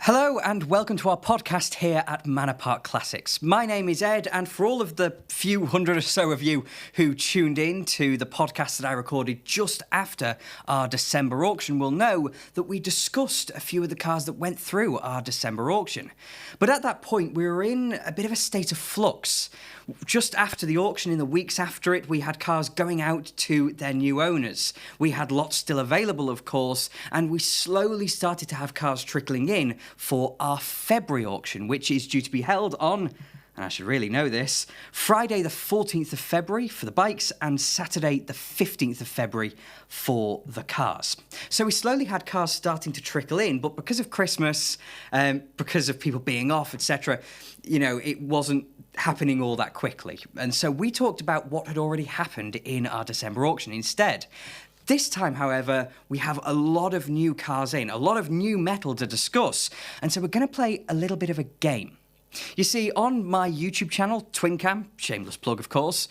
Hello and welcome to our podcast here at Manor Park Classics. My name is Ed, and for all of the few hundred or so of you who tuned in to the podcast that I recorded just after our December auction will know that we discussed a few of the cars that went through our December auction. But at that point, we were in a bit of a state of flux. Just after the auction, in the weeks after it, we had cars going out to their new owners. We had lots still available, of course, and we slowly started to have cars trickling in for our February auction, which is due to be held on, and I should really know this, Friday the 14th of February for the bikes and Saturday the 15th of February for the cars. So we slowly had cars starting to trickle in, but because of Christmas, because of people being off, etc., it wasn't happening all that quickly. And so we talked about what had already happened in our December auction instead. This time, however, we have a lot of new cars in, a lot of new metal to discuss, and so we're going to play a little bit of a game. You see, on my YouTube channel, TwinCam, shameless plug of course,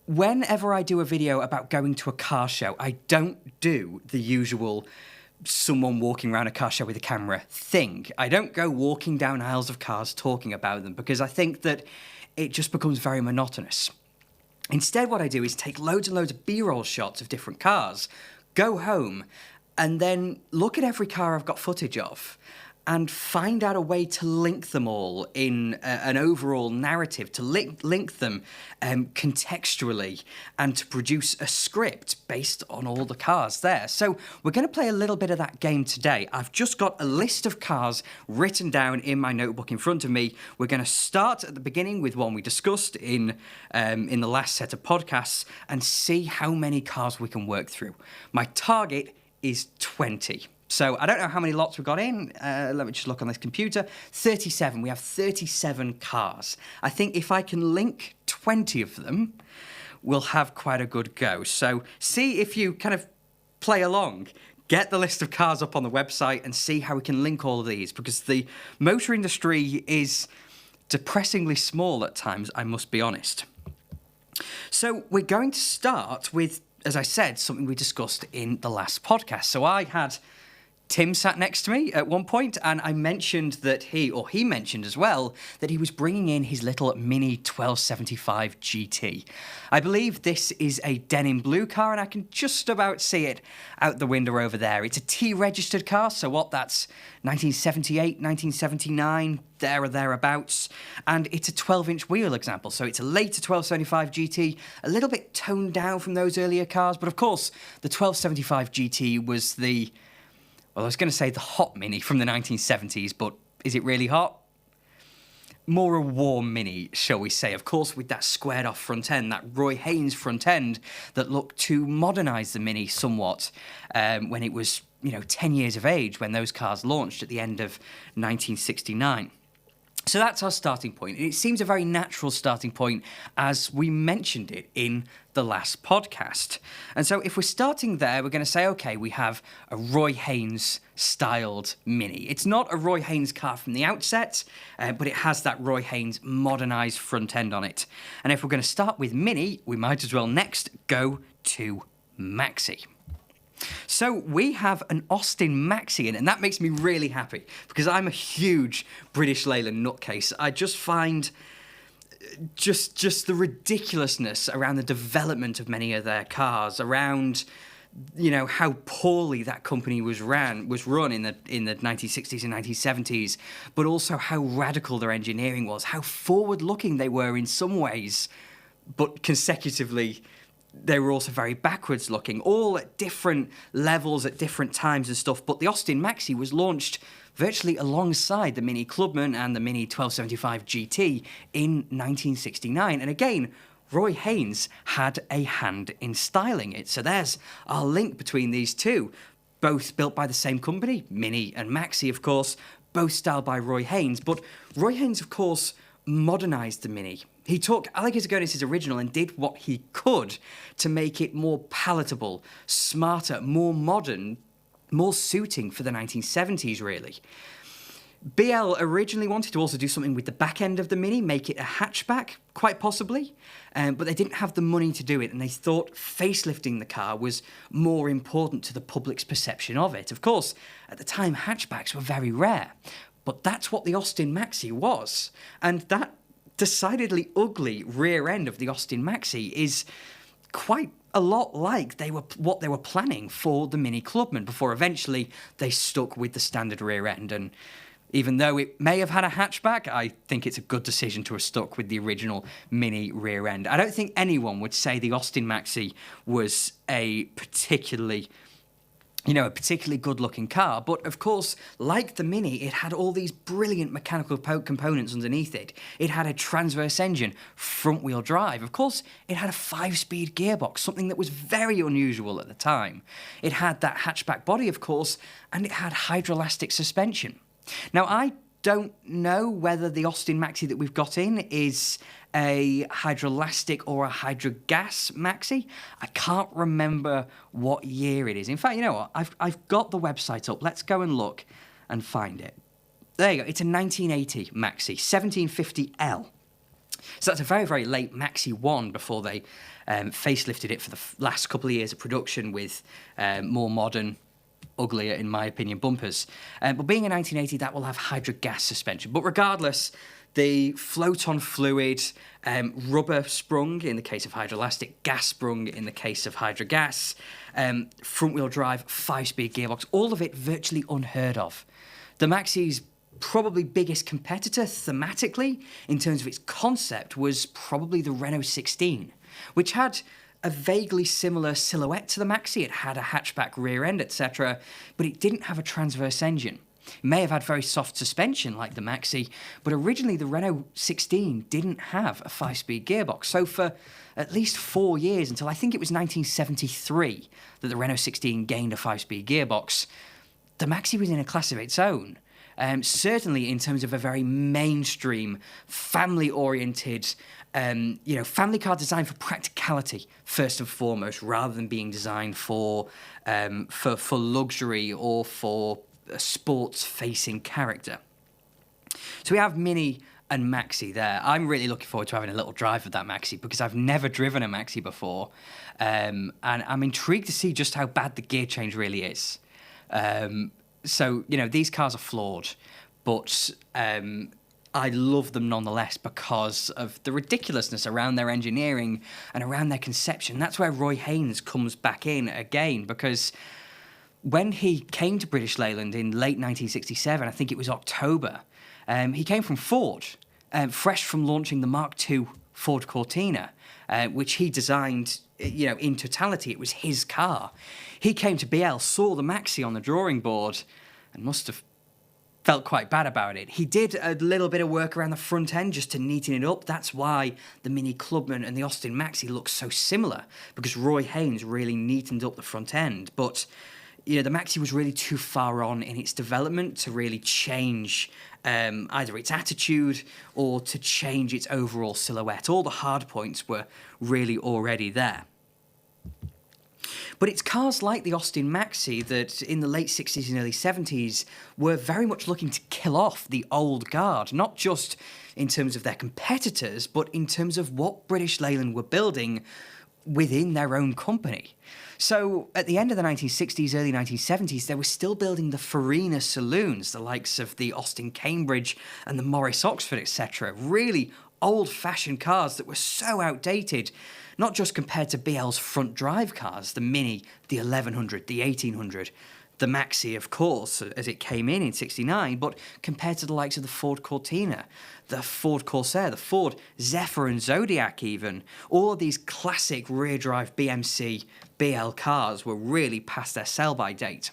whenever I do a video about going to a car show, I don't do the usual someone walking around a car show with a camera thing. I don't go walking down aisles of cars talking about them because I think that it just becomes very monotonous. Instead, what I do is take loads and loads of B-roll shots of different cars, go home, and then look at every car I've got footage of and find out a way to link them all in an overall narrative, to link them contextually, and to produce a script based on all the cars there. So we're going to play a little bit of that game today. I've just got a list of cars written down in my notebook in front of me. We're going to start at the beginning with one we discussed in the last set of podcasts and see how many cars we can work through. My target is 20. So I don't know how many lots we've got in. Let me just look on this computer. 37. We have 37 cars. I think if I can link 20 of them, we'll have quite a good go. So see if you kind of play along. Get the list of cars up on the website and see how we can link all of these, because the motor industry is depressingly small at times, I must be honest. So we're going to start with, as I said, something we discussed in the last podcast. So I had Tim sat next to me at one point, and I mentioned that he mentioned as well, that he was bringing in his little Mini 1275 GT. I believe this is a denim blue car, and I can just about see it out the window over there. It's a T-registered car, so that's 1978, 1979, there or thereabouts, and it's a 12-inch wheel example, so it's a later 1275 GT, a little bit toned down from those earlier cars, but of course, the 1275 GT was I was going to say the hot Mini from the 1970s, but is it really hot? More a warm Mini, shall we say. Of course, with that squared-off front end, that Roy Haynes front end that looked to modernise the Mini somewhat when it was, 10 years of age when those cars launched at the end of 1969. So that's our starting point. It seems a very natural starting point as we mentioned it in the last podcast. And so if we're starting there, we're going to say, okay, we have a Roy Haynes styled Mini. It's not a Roy Haynes car from the outset, but it has that Roy Haynes modernised front end on it. And if we're going to start with Mini, we might as well next go to Maxi. So we have an Austin Maxi in, and that makes me really happy because I'm a huge British Leyland nutcase. I just find just the ridiculousness around the development of many of their cars, around how poorly that company was run in the 1960s and 1970s, but also how radical their engineering was, how forward-looking they were in some ways, but consecutively they were also very backwards looking, all at different levels at different times and stuff. But the Austin Maxi was launched virtually alongside the Mini Clubman and the Mini 1275 GT in 1969. And again, Roy Haynes had a hand in styling it. So there's our link between these two. Both built by the same company, Mini and Maxi, of course, both styled by Roy Haynes. But Roy Haynes, of course, modernised the Mini. He took Alligator Gurney's original and did what he could to make it more palatable, smarter, more modern, more suiting for the 1970s, really. BL originally wanted to also do something with the back end of the Mini, make it a hatchback, quite possibly, but they didn't have the money to do it, and they thought facelifting the car was more important to the public's perception of it. Of course, at the time, hatchbacks were very rare, but that's what the Austin Maxi was, and that decidedly ugly rear end of the Austin Maxi is quite a lot like what they were planning for the Mini Clubman before eventually they stuck with the standard rear end. And even though it may have had a hatchback, I think it's a good decision to have stuck with the original Mini rear end. I don't think anyone would say the Austin Maxi was a particularly good-looking car, but of course, like the Mini, it had all these brilliant mechanical components underneath it. It had a transverse engine, front-wheel drive. Of course, it had a 5-speed gearbox, something that was very unusual at the time. It had that hatchback body, of course, and it had hydroelastic suspension. Now, I don't know whether the Austin Maxi that we've got in is a hydroelastic or a hydrogas Maxi. I can't remember what year it is. In fact, you know what? I've got the website up. Let's go and look and find it. There you go. It's a 1980 Maxi, 1750L. So that's a very, very late Maxi 1 before they facelifted it for the last couple of years of production with more modern, uglier, in my opinion, bumpers. But being a 1980, that will have hydrogas suspension. But regardless, the float-on fluid, rubber sprung in the case of hydroelastic, gas sprung in the case of hydrogas, front-wheel drive, 5-speed gearbox, all of it virtually unheard of. The Maxi's probably biggest competitor thematically in terms of its concept was probably the Renault 16, which had a vaguely similar silhouette to the Maxi. It had a hatchback rear end, etc., but it didn't have a transverse engine. It may have had very soft suspension like the Maxi, but originally the Renault 16 didn't have a 5-speed gearbox. So for at least 4 years, until I think it was 1973 that the Renault 16 gained a 5-speed gearbox, the Maxi was in a class of its own. Certainly in terms of a very mainstream, family-oriented, family car designed for practicality first and foremost, rather than being designed for luxury or for a sports-facing character. So we have Mini and Maxi there. I'm really looking forward to having a little drive of that Maxi because I've never driven a Maxi before, and I'm intrigued to see just how bad the gear change really is. So, these cars are flawed, but I love them nonetheless because of the ridiculousness around their engineering and around their conception. That's where Roy Haynes comes back in again, because when he came to British Leyland in late 1967, I think it was October, he came from Ford, fresh from launching the Mark II Ford Cortina, which he designed, in totality. It was his car. He came to BL, saw the Maxi on the drawing board, and must have felt quite bad about it. He did a little bit of work around the front end just to neaten it up. That's why the Mini Clubman and the Austin Maxi look so similar, because Roy Haynes really neatened up the front end. But the Maxi was really too far on in its development to really change either its attitude or to change its overall silhouette. All the hard points were really already there. But it's cars like the Austin Maxi that in the late 60s and early 70s were very much looking to kill off the old guard, not just in terms of their competitors, but in terms of what British Leyland were building within their own company. So at the end of the 1960s, early 1970s, they were still building the Farina saloons, the likes of the Austin Cambridge and the Morris Oxford, etc. Really old-fashioned cars that were so outdated, not just compared to BL's front drive cars, the Mini, the 1100, the 1800, the Maxi, of course, as it came in 69, but compared to the likes of the Ford Cortina, the Ford Corsair, the Ford Zephyr and Zodiac even. All of these classic rear-drive BMC BL cars were really past their sell-by date.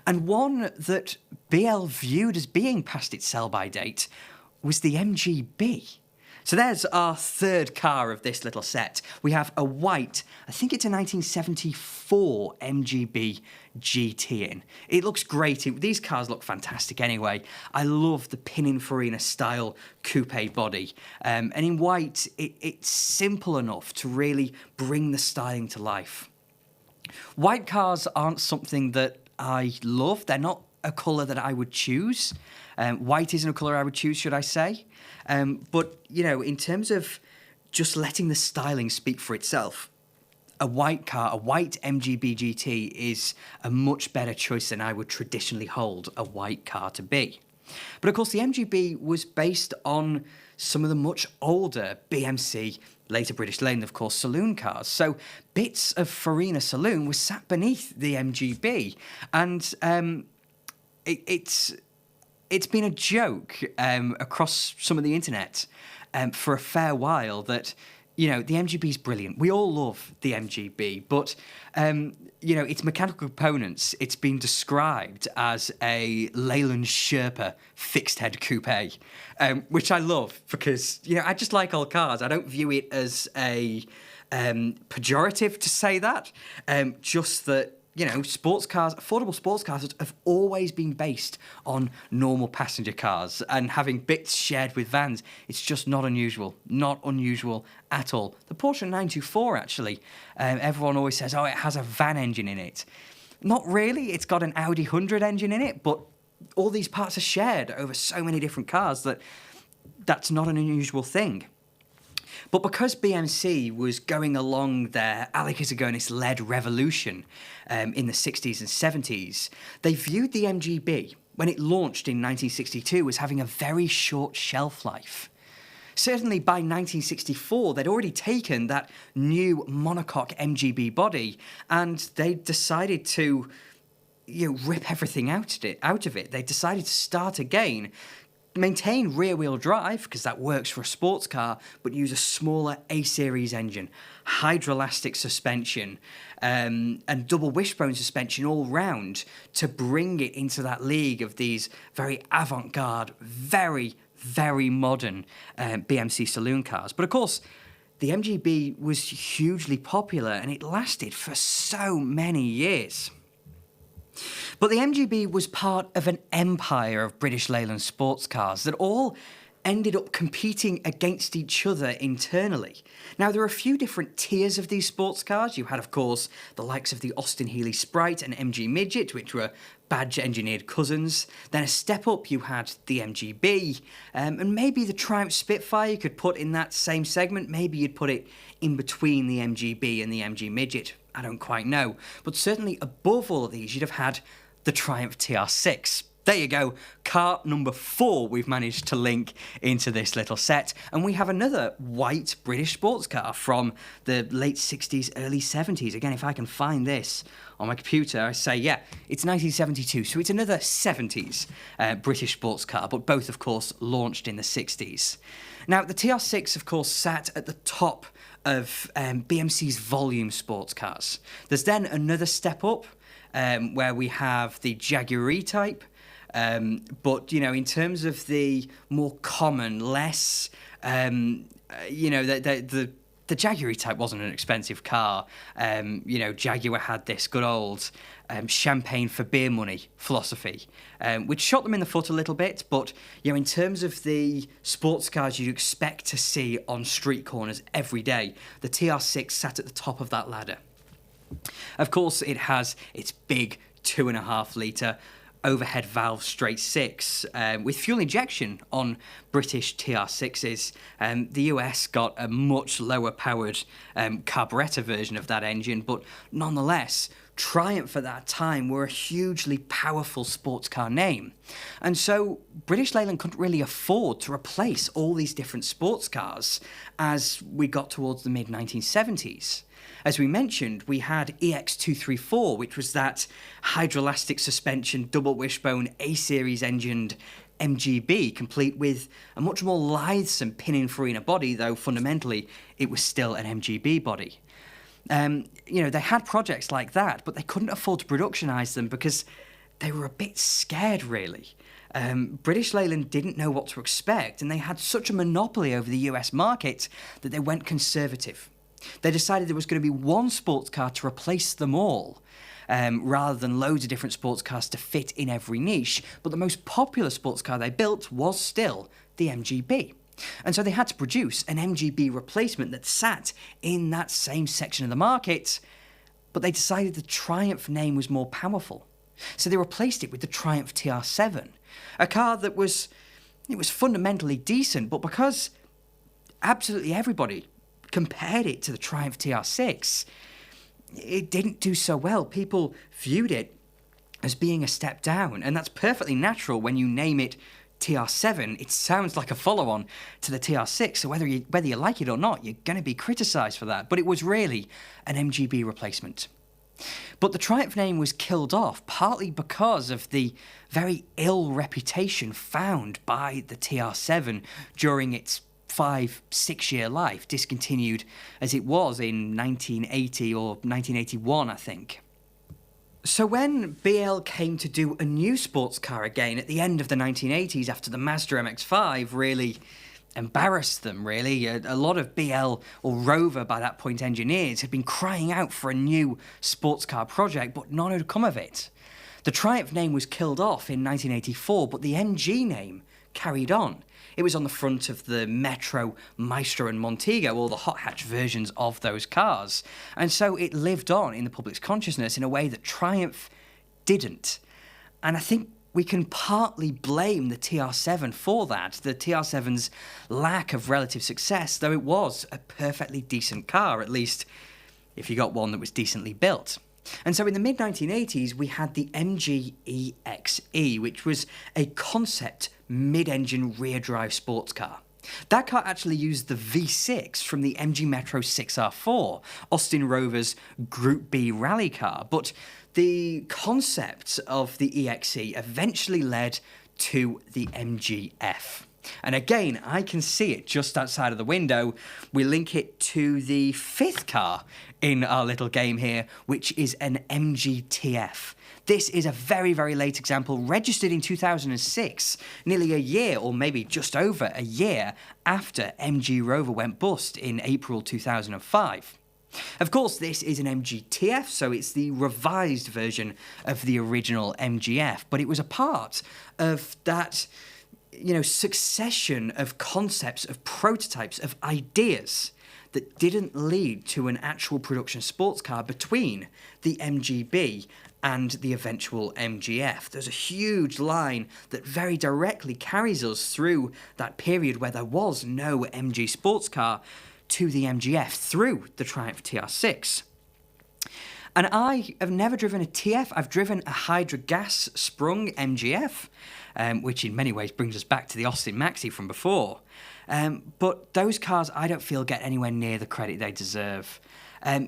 And one that BL viewed as being past its sell-by date was the MGB. So there's our third car of this little set. We have a white, I think it's a 1974 MGB GT in. It looks great. These cars look fantastic anyway. I love the Pininfarina style coupe body. And in white, it's simple enough to really bring the styling to life. White cars aren't something that I love. They're not a colour that I would choose. White isn't a colour I would choose, should I say. But, in terms of just letting the styling speak for itself, a white car, a white MGB GT is a much better choice than I would traditionally hold a white car to be. But of course, the MGB was based on some of the much older BMC, later British Leyland, of course, saloon cars. So bits of Farina Saloon were sat beneath the MGB. And it's been a joke across some of the internet for a fair while that, the MGB is brilliant. We all love the MGB, but, its mechanical components, it's been described as a Leyland Sherpa fixed-head coupe, which I love because, I just like old cars. I don't view it as a pejorative to say that, just that, sports cars, affordable sports cars have always been based on normal passenger cars, and having bits shared with vans, it's just not unusual at all. The Porsche 924, actually, everyone always says, it has a van engine in it. Not really, it's got an Audi 100 engine in it, but all these parts are shared over so many different cars that's not an unusual thing. But because BMC was going along their Alex Aganis-led revolution in the 60s and 70s, they viewed the MGB, when it launched in 1962, as having a very short shelf life. Certainly by 1964, they'd already taken that new monocoque MGB body, and they decided to rip everything out of it. They decided to start again, maintain rear-wheel drive, because that works for a sports car, but use a smaller A-series engine, hydroelastic suspension, and double wishbone suspension all round to bring it into that league of these very avant-garde, very, very modern BMC saloon cars. But of course, the MGB was hugely popular, and it lasted for so many years. But the MGB was part of an empire of British Leyland sports cars that all ended up competing against each other internally. Now, there are a few different tiers of these sports cars. You had, of course, the likes of the Austin Healey Sprite and MG Midget, which were badge-engineered cousins. Then a step up, you had the MGB, and maybe the Triumph Spitfire you could put in that same segment. Maybe you'd put it in between the MGB and the MG Midget. I don't quite know. But certainly above all of these, you'd have had the Triumph TR6. There you go, car number 4 we've managed to link into this little set. And we have another white British sports car from the late 60s, early 70s. Again, if I can find this on my computer, I say, yeah, it's 1972. So it's another 70s British sports car, but both, of course, launched in the 60s. Now, the TR6, of course, sat at the top of BMC's volume sports cars. There's then another step up where we have the Jaguar E-Type, but, in terms of the more common, less, the Jaguar E-Type wasn't an expensive car. Jaguar had this good old champagne for beer money philosophy, which shot them in the foot a little bit, but, in terms of the sports cars you'd expect to see on street corners every day, the TR6 sat at the top of that ladder. Of course, it has its big 2.5-litre overhead valve straight 6 with fuel injection on British TR6s. The US got a much lower powered carburettor version of that engine, but nonetheless, Triumph at that time were a hugely powerful sports car name. And so British Leyland couldn't really afford to replace all these different sports cars as we got towards the mid-1970s. As we mentioned, we had EX234, which was that hydroelastic suspension, double wishbone, A-series engined MGB, complete with a much more lithesome Pininfarina body, though fundamentally it was still an MGB body. They had projects like that, but they couldn't afford to productionise them because they were a bit scared, really. British Leyland didn't know what to expect, and they had such a monopoly over the US market that they went conservative. They decided there was going to be one sports car to replace them all, rather than loads of different sports cars to fit in every niche. But the most popular sports car they built was still the MGB. And so they had to produce an MGB replacement that sat in that same section of the market, but they decided the Triumph name was more powerful. So they replaced it with the Triumph TR7, a car that was fundamentally decent, but because absolutely everybody compared it to the Triumph TR6, it didn't do so well. People viewed it as being a step down, and that's perfectly natural when you name it TR7. It sounds like a follow-on to the TR6, so whether you like it or not, you're going to be criticised for that. But it was really an MGB replacement. But the Triumph name was killed off partly because of the very ill reputation found by the TR7 during its 5-6 year life, discontinued as it was in 1980 or 1981, I think. So when BL came to do a new sports car again at the end of the 1980s after the Mazda MX-5 really embarrassed them, really, a lot of BL or Rover, by that point engineers, had been crying out for a new sports car project, but none had come of it. The Triumph name was killed off in 1984, but the MG name carried on. It was on the front of the Metro, Maestro and Montego, all the hot hatch versions of those cars. And so it lived on in the public's consciousness in a way that Triumph didn't. And I think we can partly blame the TR7 for that, the TR7's lack of relative success, though it was a perfectly decent car, at least if you got one that was decently built. And so in the mid-1980s, we had the MG EXE, which was a concept mid-engine rear-drive sports car. That car actually used the V6 from the MG Metro 6R4, Austin Rover's Group B rally car, but the concept of the EXE eventually led to the MGF. And again, I can see it just outside of the window. We link it to the fifth car in our little game here, which is an MGTF. This is a very, very late example, registered in 2006, nearly a year, or maybe just over a year, after MG Rover went bust in April 2005. Of course, this is an MGTF, so it's the revised version of the original MGF, but it was a part of that, succession of concepts, of prototypes, of ideas that didn't lead to an actual production sports car between the MGB and the eventual MGF. There's a huge line that very directly carries us through that period where there was no MG sports car to the MGF through the Triumph TR6. And I have never driven a TF. I've driven a Hydra gas sprung MGF, which in many ways brings us back to the Austin Maxi from before. But those cars, I don't feel, get anywhere near the credit they deserve.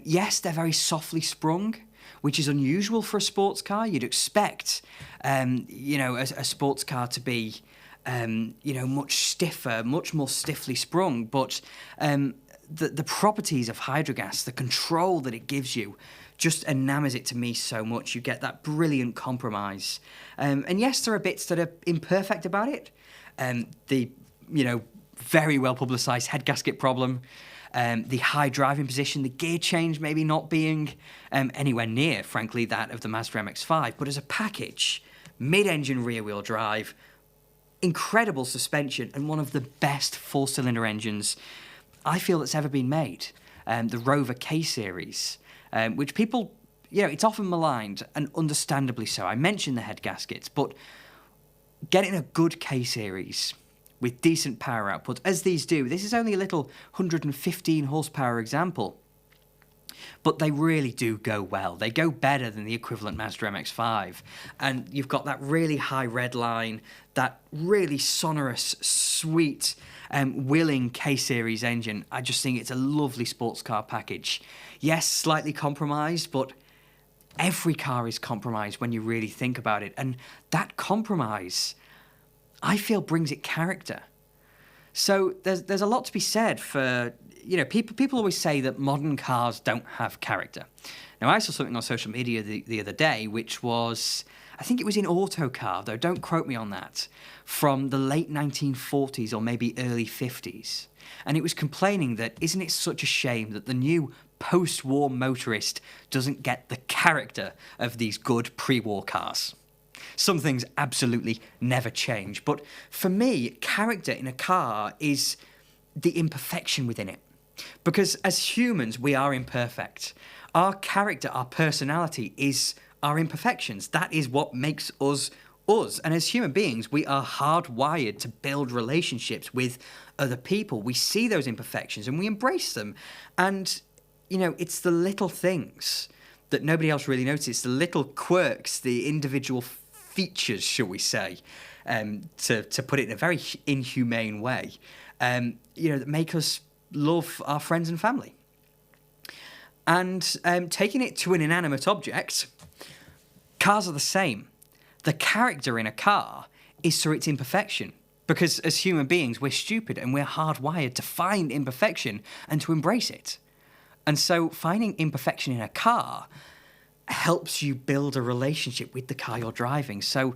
Yes, they're very softly sprung, which is unusual for a sports car. You'd expect, a sports car to be, much stiffer, much more stiffly sprung. But the properties of Hydrogas, the control that it gives you, just enamors it to me so much. You get that brilliant compromise. And yes, there are bits that are imperfect about it. The very well publicised head gasket problem, the high driving position, the gear change maybe not being anywhere near, frankly, that of the Mazda MX-5. But as a package, mid-engine rear-wheel drive, incredible suspension, and one of the best four-cylinder engines I feel that's ever been made. The Rover K-Series, which people, it's often maligned, and understandably so. I mentioned the head gaskets, but getting a good K-Series with decent power output, as these do. This is only a little 115 horsepower example, but they really do go well. They go better than the equivalent Mazda MX-5, and you've got that really high red line, that really sonorous, sweet, willing K-Series engine. I just think it's a lovely sports car package. Yes, slightly compromised, but every car is compromised when you really think about it, and that compromise, I feel, brings it character. So there's a lot to be said for, people always say that modern cars don't have character. Now, I saw something on social media the other day, which was, I think it was in Autocar, though don't quote me on that, from the late 1940s or maybe early 50s. And it was complaining that, isn't it such a shame that the new post-war motorist doesn't get the character of these good pre-war cars? Some things absolutely never change, but for me, character in a car is the imperfection within it. Because as humans, we are imperfect. Our character, our personality is our imperfections. That is what makes us us. And as human beings, we are hardwired to build relationships with other people. We see those imperfections and we embrace them. And, it's the little things that nobody else really notices, the little quirks, the individual features, shall we say, to put it in a very inhumane way, that make us love our friends and family. And taking it to an inanimate object, cars are the same. The character in a car is through its imperfection. Because as human beings, we're stupid and we're hardwired to find imperfection and to embrace it. And so finding imperfection in a car helps you build a relationship with the car you're driving. So,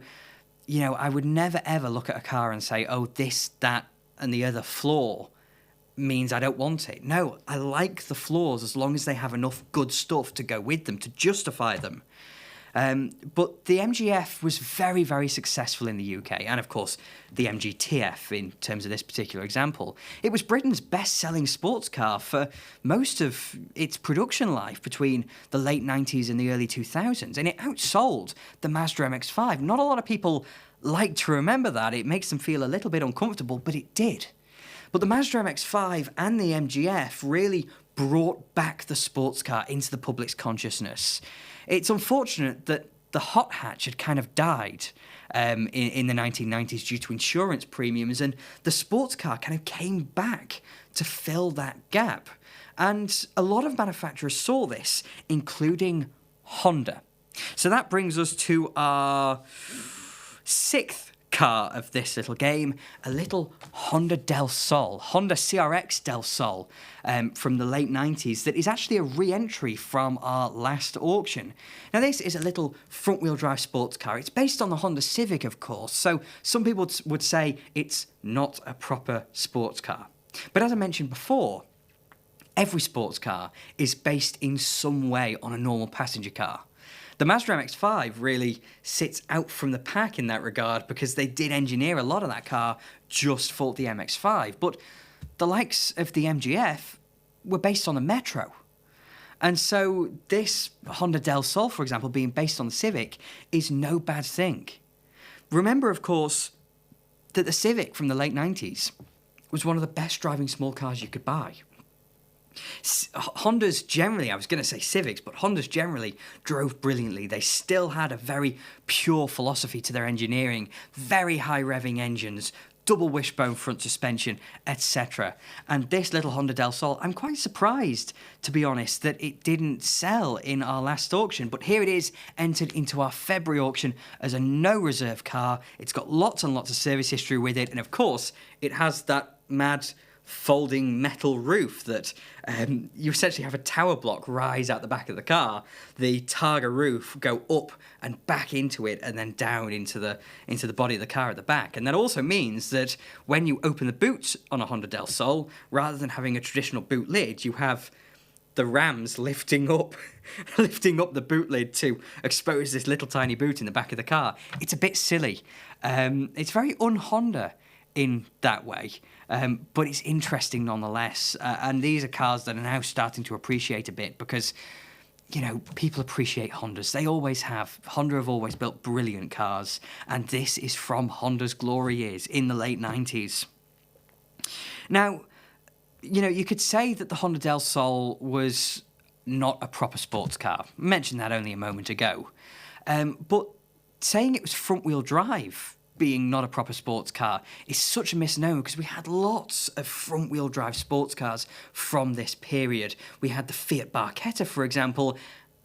I would never, ever look at a car and say, oh, this, that, and the other flaw means I don't want it. No, I like the flaws as long as they have enough good stuff to go with them, to justify them. But the MGF was very, very successful in the UK, and of course the MGTF in terms of this particular example. It was Britain's best-selling sports car for most of its production life between the late 90s and the early 2000s, and it outsold the Mazda MX-5. Not a lot of people like to remember that. It makes them feel a little bit uncomfortable, but it did. But the Mazda MX-5 and the MGF really brought back the sports car into the public's consciousness. It's unfortunate that the hot hatch had kind of died in the 1990s due to insurance premiums, and the sports car kind of came back to fill that gap. And a lot of manufacturers saw this, including Honda. So that brings us to our sixth car of this little game, a little Honda Del Sol, Honda CRX Del Sol from the late 90s that is actually a re-entry from our last auction. Now this is a little front-wheel drive sports car. It's based on the Honda Civic, of course, so some people would say it's not a proper sports car. But as I mentioned before, every sports car is based in some way on a normal passenger car. The Mazda MX-5 really sits out from the pack in that regard because they did engineer a lot of that car just for the MX-5. But the likes of the MGF were based on the Metro. And so this Honda Del Sol, for example, being based on the Civic is no bad thing. Remember, of course, that the Civic from the late 90s was one of the best driving small cars you could buy. Hondas generally, I was going to say Civics, but Hondas generally drove brilliantly. They still had a very pure philosophy to their engineering, very high revving engines, double wishbone front suspension, etc. And this little Honda Del Sol, I'm quite surprised, to be honest, that it didn't sell in our last auction. But here it is, entered into our February auction as a no-reserve car. It's got lots and lots of service history with it. And of course, it has that mad folding metal roof that you essentially have a tower block rise out the back of the car, the Targa roof go up and back into it and then down into the body of the car at the back. And that also means that when you open the boot on a Honda Del Sol, rather than having a traditional boot lid, you have the rams lifting up the boot lid to expose this little tiny boot in the back of the car. It's a bit silly. It's very un-Honda in that way, but it's interesting nonetheless. And these are cars that are now starting to appreciate a bit because, people appreciate Hondas. They always have. Honda have always built brilliant cars, and this is from Honda's glory years in the late 90s. Now, you could say that the Honda Del Sol was not a proper sports car. I mentioned that only a moment ago. But saying it was front-wheel drive being not a proper sports car is such a misnomer because we had lots of front-wheel drive sports cars from this period. We had the Fiat Barchetta, for example,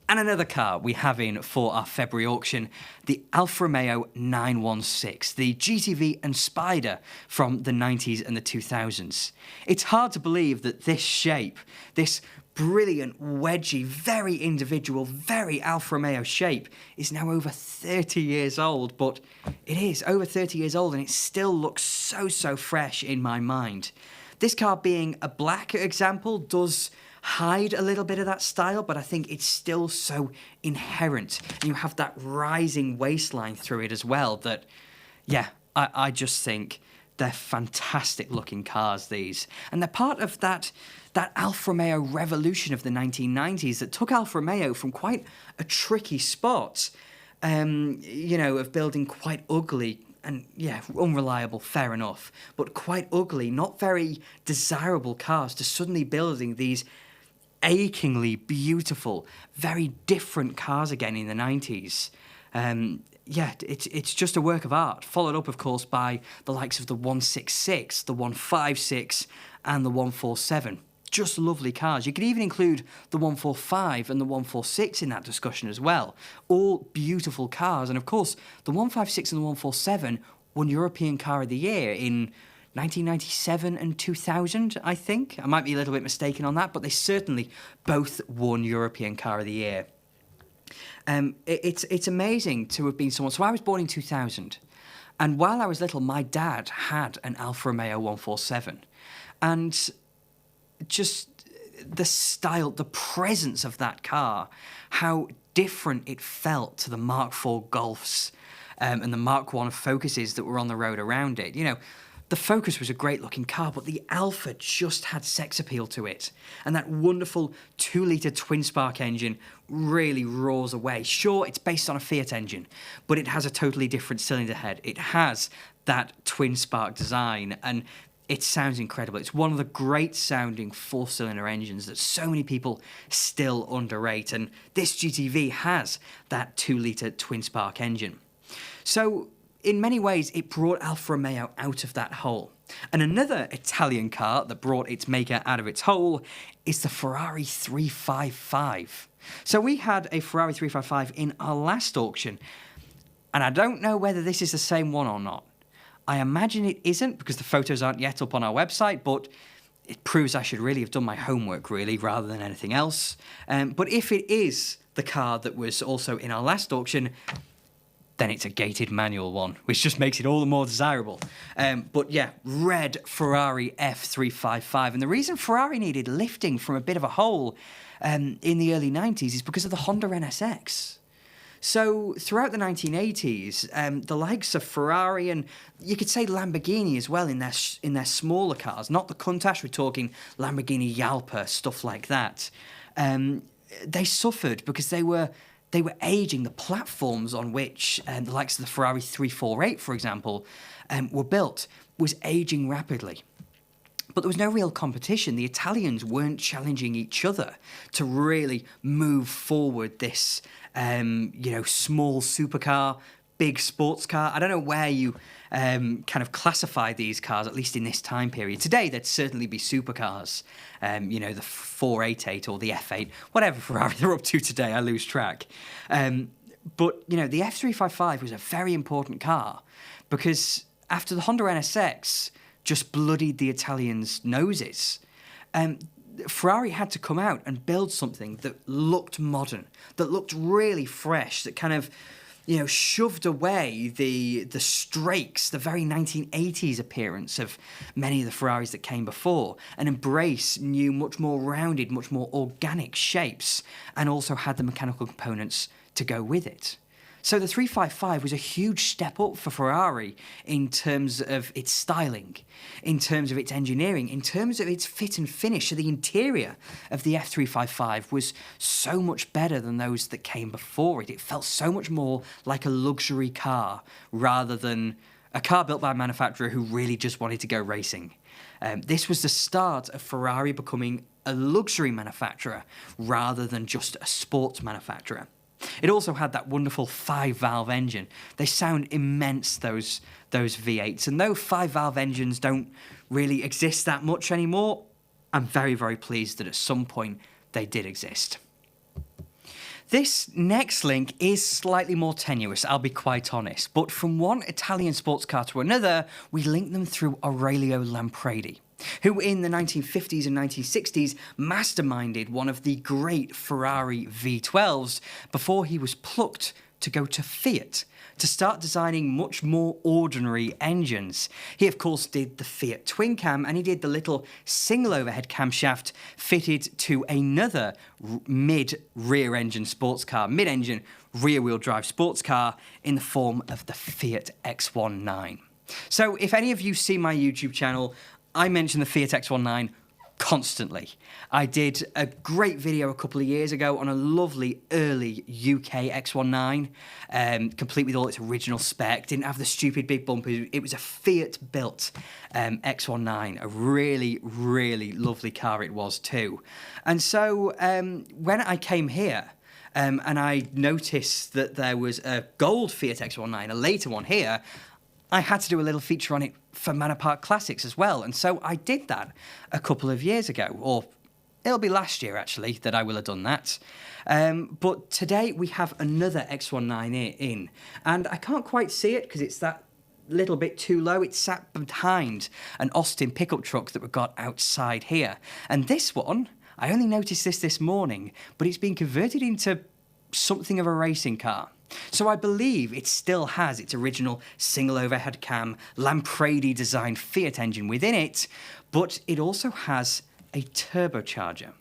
and another car we have in for our February auction, the Alfa Romeo 916, the GTV and Spider from the 90s and the 2000s. It's hard to believe that this shape, this brilliant, wedgy, very individual, very Alfa Romeo shape is now over 30 years old, but it is over 30 years old and it still looks so fresh in my mind. This car being a black example does hide a little bit of that style, but I think it's still so inherent. And you have that rising waistline through it as well that, I just think They're fantastic looking cars, these. And they're part of that Alfa Romeo revolution of the 1990s that took Alfa Romeo from quite a tricky spot, of building quite ugly and, unreliable, fair enough, but quite ugly, not very desirable cars, to suddenly building these achingly beautiful, very different cars again in the 90s. It's just a work of art, followed up, of course, by the likes of the 166, the 156, and the 147. Just lovely cars. You could even include the 145 and the 146 in that discussion as well. All beautiful cars. And, of course, the 156 and the 147 won European Car of the Year in 1997 and 2000, I think. I might be a little bit mistaken on that, but they certainly both won European Car of the Year. It's amazing to have been someone. So I was born in 2000, and while I was little, my dad had an Alfa Romeo 147, and just the style, the presence of that car, how different it felt to the Mark IV Golfs and the Mark I Focuses that were on the road around it. The Focus was a great-looking car, but the Alfa just had sex appeal to it. And that wonderful 2-litre twin-spark engine really roars away. Sure, it's based on a Fiat engine, but it has a totally different cylinder head. It has that twin-spark design, and it sounds incredible. It's one of the great-sounding 4-cylinder engines that so many people still underrate, and this GTV has that 2-litre twin-spark engine. So, in many ways, it brought Alfa Romeo out of that hole. And another Italian car that brought its maker out of its hole is the Ferrari 355. So we had a Ferrari 355 in our last auction, and I don't know whether this is the same one or not. I imagine it isn't, because the photos aren't yet up on our website, but it proves I should really have done my homework, really, rather than anything else. But if it is the car that was also in our last auction, then it's a gated manual one, which just makes it all the more desirable. But yeah, red Ferrari F355. And the reason Ferrari needed lifting from a bit of a hole in the early 90s is because of the Honda NSX. So throughout the 1980s, the likes of Ferrari and you could say Lamborghini as well in their smaller cars, not the Countach, we're talking Lamborghini Jalpa, stuff like that. They suffered because they were aging. The platforms on which the likes of the Ferrari 348, for example, were built was aging rapidly. But there was no real competition. The Italians weren't challenging each other to really move forward this, small supercar, big sports car. I don't know where you kind of classify these cars, at least in this time period. Today, they'd certainly be supercars. The 488 or the F8, whatever Ferrari they're up to today, I lose track. But, the F355 was a very important car because after the Honda NSX just bloodied the Italians' noses, Ferrari had to come out and build something that looked modern, that looked really fresh, that kind of, shoved away the strakes, the very 1980s appearance of many of the Ferraris that came before, and embrace new, much more rounded, much more organic shapes, and also had the mechanical components to go with it. So the 355 was a huge step up for Ferrari in terms of its styling, in terms of its engineering, in terms of its fit and finish. So the interior of the F355 was so much better than those that came before it. It felt so much more like a luxury car rather than a car built by a manufacturer who really just wanted to go racing. This was the start of Ferrari becoming a luxury manufacturer rather than just a sports manufacturer. It also had that wonderful 5-valve engine. They sound immense, those V8s. And though 5-valve engines don't really exist that much anymore, I'm very, very pleased that at some point they did exist. This next link is slightly more tenuous, I'll be quite honest. But from one Italian sports car to another, we link them through Aurelio Lampredi, who in the 1950s and 1960s masterminded one of the great Ferrari V12s before he was plucked to go to Fiat to start designing much more ordinary engines. He, of course, did the Fiat twin cam, and he did the little single overhead camshaft fitted to another mid-rear-engine sports car, mid-engine rear-wheel drive sports car in the form of the Fiat X1 9. So if any of you see my YouTube channel, I mention the Fiat X19 constantly. I did a great video a couple of years ago on a lovely early UK X19, complete with all its original spec, didn't have the stupid big bumpers. It was a Fiat-built X19, a really, really lovely car it was too. And so when I came here, and I noticed that there was a gold Fiat X19, a later one here, I had to do a little feature on it for Manor Park Classics as well. And so I did that a couple of years ago, or it'll be last year actually that I will have done that. But today we have another X19 in, and I can't quite see it because it's that little bit too low. It's sat behind an Austin pickup truck that we've got outside here. And this one, I only noticed this morning, but it's been converted into something of a racing car. So I believe it still has its original single overhead cam, Lampredi designed Fiat engine within it, but it also has a turbocharger.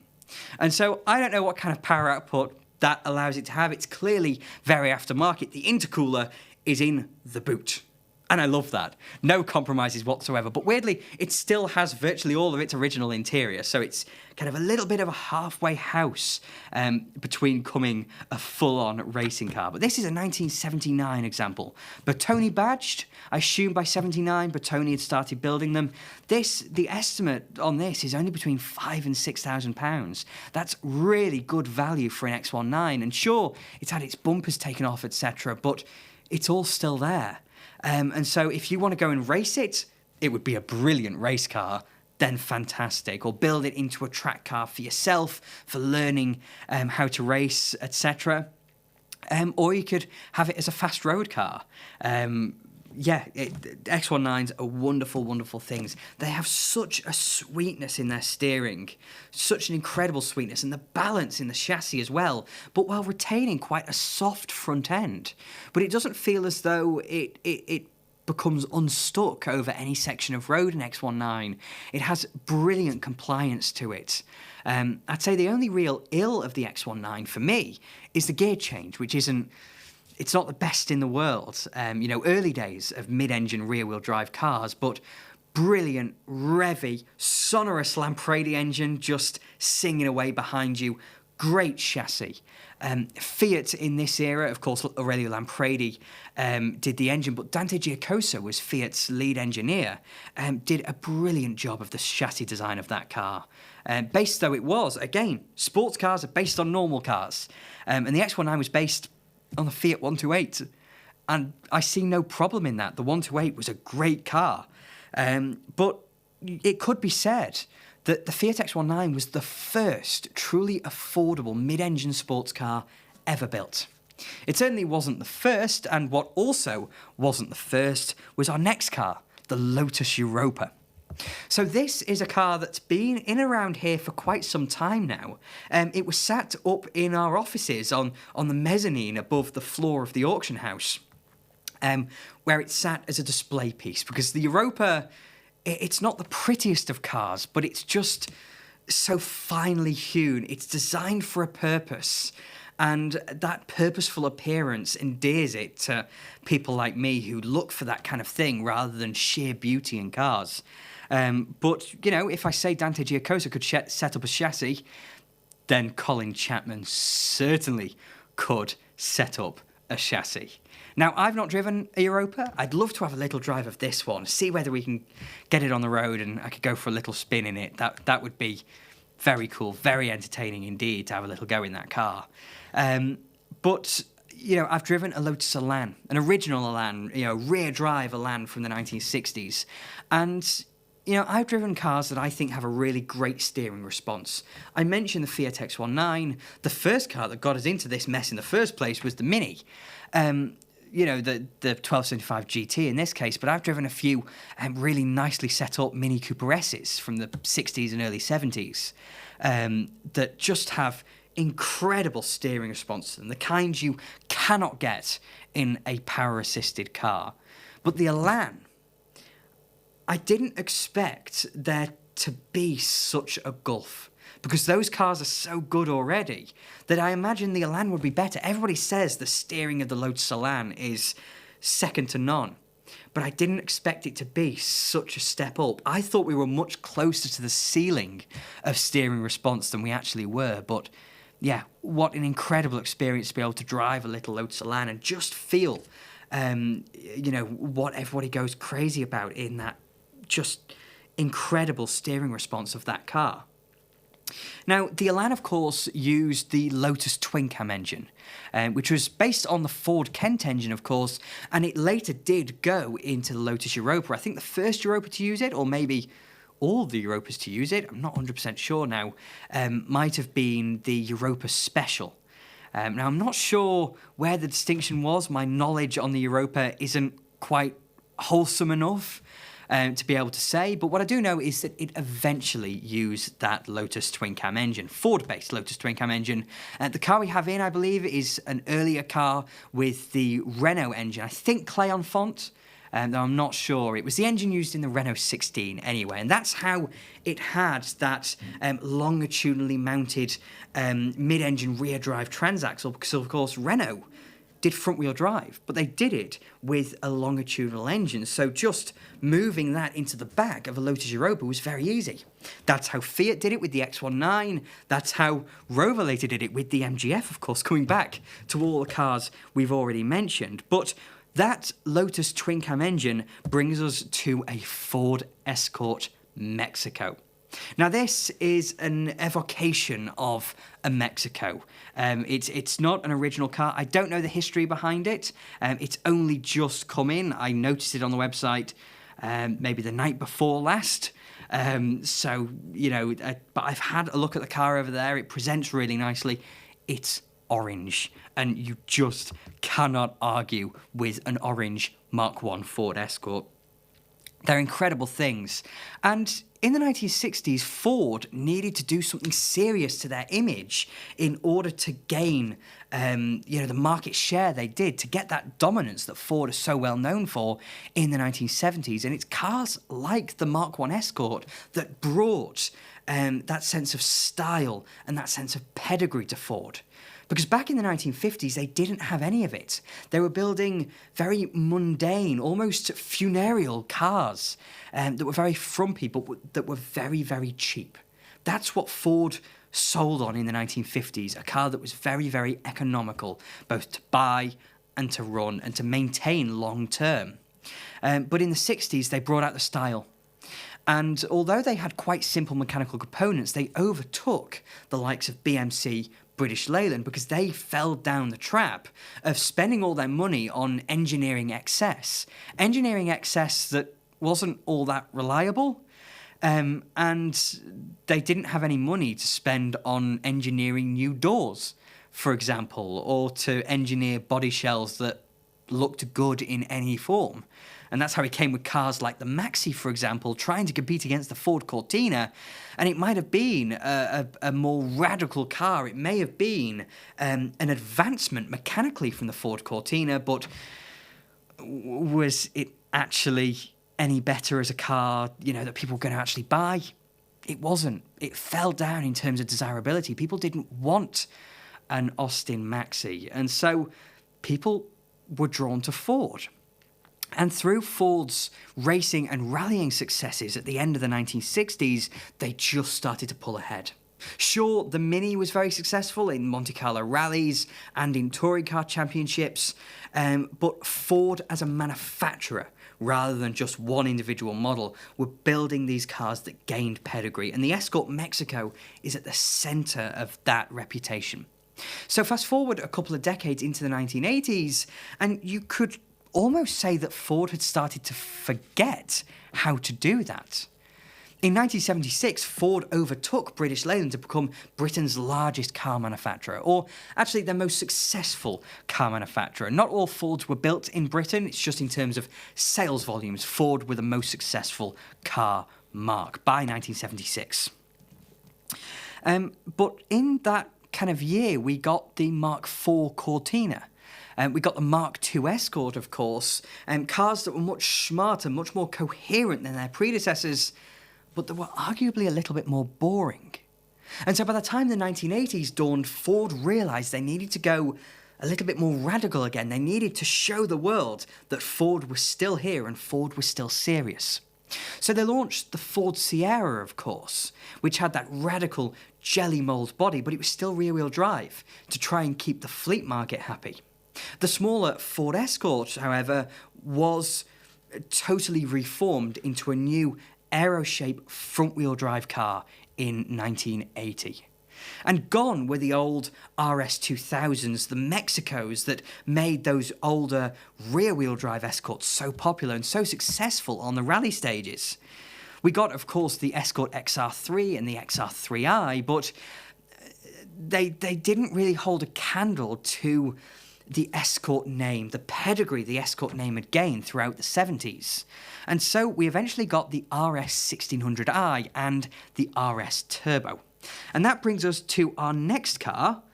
And so I don't know what kind of power output that allows it to have. It's clearly very aftermarket. The intercooler is in the boot. And I love that. No compromises whatsoever. But weirdly, it still has virtually all of its original interior. So it's kind of a little bit of a halfway house between coming a full-on racing car. But this is a 1979 example. Bertoni badged. I assume by 79, Bertoni had started building them. The estimate on this is only between £5,000 and £6,000. That's really good value for an X19. And sure, it's had its bumpers taken off, etc. But it's all still there. And so if you want to go and race it, it would be a brilliant race car, then fantastic. Or build it into a track car for yourself, for learning how to race, etc. Or you could have it as a fast road car. X19s are wonderful, wonderful things. They have such a sweetness in their steering, such an incredible sweetness, and the balance in the chassis as well, but while retaining quite a soft front end. But it doesn't feel as though it becomes unstuck over any section of road in X19. It has brilliant compliance to it. I'd say the only real ill of the X19 for me is the gear change, which it's not the best in the world. Early days of mid-engine rear-wheel drive cars, but brilliant, revvy, sonorous Lampredi engine just singing away behind you. Great chassis. Fiat in this era, of course, Aurelio Lampredi did the engine, but Dante Giacosa was Fiat's lead engineer, did a brilliant job of the chassis design of that car. Based though it was, again, sports cars are based on normal cars, and the X19 was based on the Fiat 128, and I see no problem in that. The 128 was a great car, but it could be said that the Fiat X19 was the first truly affordable mid-engine sports car ever built. It certainly wasn't the first, and what also wasn't the first was our next car, the Lotus Europa. So this is a car that's been in around here for quite some time now. It was sat up in our offices on the mezzanine above the floor of the auction house, where it sat as a display piece, because the Europa, it's not the prettiest of cars, but it's just so finely hewn. It's designed for a purpose, and that purposeful appearance endears it to people like me who look for that kind of thing rather than sheer beauty in cars. But, if I say Dante Giacosa could set up a chassis, then Colin Chapman certainly could set up a chassis. Now, I've not driven a Europa. I'd love to have a little drive of this one, see whether we can get it on the road and I could go for a little spin in it. That would be very cool, very entertaining indeed to have a little go in that car. But I've driven a Lotus Elan, an original Elan, rear drive Elan from the 1960s. And I've driven cars that I think have a really great steering response. I mentioned the Fiat X19. The first car that got us into this mess in the first place was the Mini. The 1275 GT in this case, but I've driven a few really nicely set up Mini Cooper S's from the 60s and early 70s that just have incredible steering response to them, the kind you cannot get in a power-assisted car. But the Elan, I didn't expect there to be such a gulf, because those cars are so good already that I imagine the Elan would be better. Everybody says the steering of the Lotus Elan is second to none. but I didn't expect it to be such a step up. I thought we were much closer to the ceiling of steering response than we actually were, but yeah, what an incredible experience to be able to drive a little Lotus Elan and just feel, what everybody goes crazy about in that just incredible steering response of that car. Now, the Elan, of course, used the Lotus twin cam engine, which was based on the Ford Kent engine, of course, and it later did go into the Lotus Europa. I think the first Europa to use it, or maybe all the Europas to use it, I'm not 100% sure now, might have been the Europa Special. Now, I'm not sure where the distinction was. My knowledge on the Europa isn't quite wholesome enough to be able to say, but what I do know is that it eventually used that Lotus twin cam engine, Ford-based Lotus twin cam engine. The car we have in, I believe, is an earlier car with the Renault engine. I think Cléon Font, though I'm not sure. It was the engine used in the Renault 16 anyway, and that's how it had that longitudinally mounted mid-engine rear drive transaxle, because of course Renault did front-wheel drive, but they did it with a longitudinal engine, so just moving that into the back of a Lotus Europa was very easy. That's how Fiat did it with the X19, that's how Rover later did it with the MGF, of course, coming back to all the cars we've already mentioned. But that Lotus twin cam engine brings us to a Ford Escort Mexico. Now, this is an evocation of a Mexico. It's not an original car. I don't know the history behind it. It's only just come in. I noticed it on the website maybe the night before last. But I've had a look at the car over there. It presents really nicely. It's orange, and you just cannot argue with an orange Mark I Ford Escort. They're incredible things. And in the 1960s, Ford needed to do something serious to their image in order to gain, the market share they did, to get that dominance that Ford is so well known for in the 1970s. And it's cars like the Mark I Escort that brought that sense of style and that sense of pedigree to Ford. Because back in the 1950s, they didn't have any of it. They were building very mundane, almost funereal cars that were very frumpy, but that were very, very cheap. That's what Ford sold on in the 1950s, a car that was very, very economical, both to buy and to run and to maintain long term. But in the 60s, they brought out the style. And although they had quite simple mechanical components, they overtook the likes of BMC, British Leyland, because they fell down the trap of spending all their money on engineering excess that wasn't all that reliable, and they didn't have any money to spend on engineering new doors, for example, or to engineer body shells that looked good in any form. And that's how he came with cars like the Maxi, for example, trying to compete against the Ford Cortina. And it might have been a more radical car. It may have been an advancement mechanically from the Ford Cortina, but was it actually any better as a car, that people were going to actually buy? It wasn't. It fell down in terms of desirability. People didn't want an Austin Maxi. And so people were drawn to Ford. And through Ford's racing and rallying successes at the end of the 1960s, they just started to pull ahead. Sure, the Mini was very successful in Monte Carlo rallies and in touring car championships, but Ford as a manufacturer, rather than just one individual model, were building these cars that gained pedigree, and the Escort Mexico is at the centre of that reputation. So fast forward a couple of decades into the 1980s, and you could almost say that Ford had started to forget how to do that. In 1976, Ford overtook British Leyland to become Britain's largest car manufacturer, or actually their most successful car manufacturer. Not all Fords were built in Britain, it's just in terms of sales volumes. Ford were the most successful car marque by 1976. But in that kind of year, we got the Mark IV Cortina. We got the Mark II Escort, of course, cars that were much smarter, much more coherent than their predecessors, but that were arguably a little bit more boring. And so by the time the 1980s dawned, Ford realised they needed to go a little bit more radical again. They needed to show the world that Ford was still here and Ford was still serious. So they launched the Ford Sierra, of course, which had that radical jelly mould body, but it was still rear-wheel drive to try and keep the fleet market happy. The smaller Ford Escort, however, was totally reformed into a new aero-shape front-wheel drive car in 1980. And gone were the old RS2000s, the Mexicos that made those older rear-wheel drive Escorts so popular and so successful on the rally stages. We got, of course, the Escort XR3 and the XR3i, but they didn't really hold a candle to the Escort name, the pedigree the Escort name had gained throughout the 70s. And so we eventually got the RS1600i and the RS Turbo. And that brings us to our next car,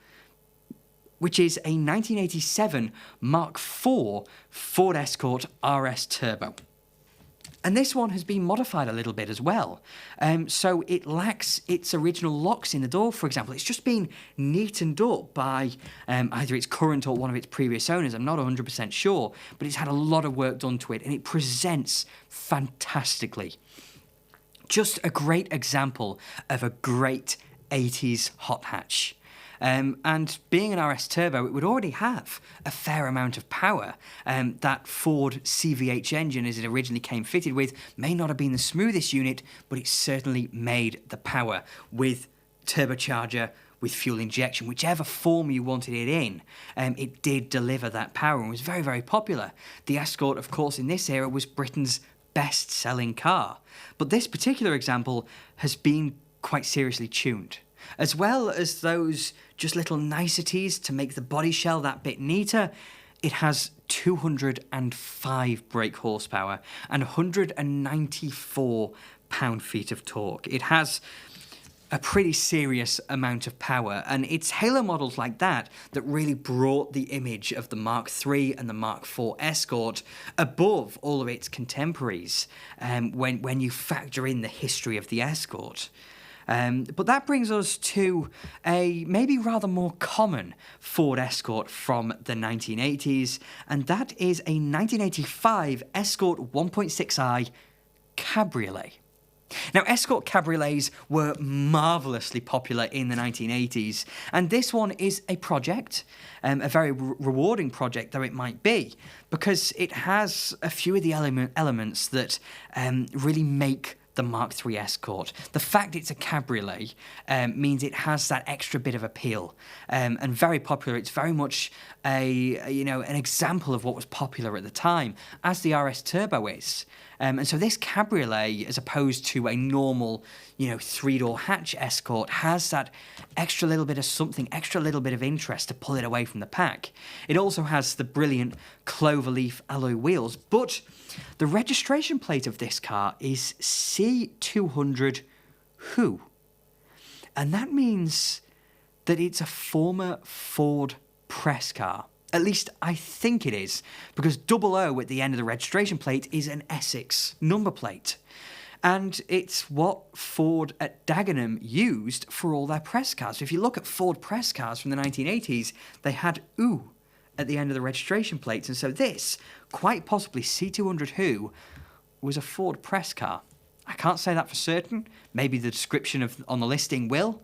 which is a 1987 Mark IV Ford Escort RS Turbo. And this one has been modified a little bit as well. So it lacks its original locks in the door, for example. It's just been neatened up by either its current or one of its previous owners. I'm not 100% sure, but it's had a lot of work done to it, and it presents fantastically. Just a great example of a great 80s hot hatch. And being an RS Turbo, it would already have a fair amount of power. That Ford CVH engine, as it originally came fitted with, may not have been the smoothest unit, but it certainly made the power with turbocharger, with fuel injection, whichever form you wanted it in. It did deliver that power and was very, very popular. The Escort, of course, in this era was Britain's best-selling car. But this particular example has been quite seriously tuned. As well as those just little niceties to make the body shell that bit neater, it has 205 brake horsepower and 194 pound-feet of torque. It has a pretty serious amount of power, and it's halo models like that that really brought the image of the Mark III and the Mark IV Escort above all of its contemporaries when you factor in the history of the Escort. But that brings us to a maybe rather more common Ford Escort from the 1980s, and that is a 1985 Escort 1.6i Cabriolet. Now, Escort Cabriolets were marvellously popular in the 1980s, and this one is a project, a very rewarding project though it might be, because it has a few of the elements that really make the Mark III Escort. The fact it's a cabriolet means it has that extra bit of appeal, and very popular. It's very much an example of what was popular at the time, as the RS Turbo is. And so this cabriolet, as opposed to a normal, three-door hatch Escort, has that extra little bit of something, extra little bit of interest to pull it away from the pack. It also has the brilliant cloverleaf alloy wheels, but the registration plate of this car is C200 Who. And that means that it's a former Ford press car. At least I think it is, because 00 at the end of the registration plate is an Essex number plate. And it's what Ford at Dagenham used for all their press cars. So if you look at Ford press cars from the 1980s, they had OO at the end of the registration plates. And so this, quite possibly C200 Who, was a Ford press car. I can't say that for certain. Maybe the description on the listing will.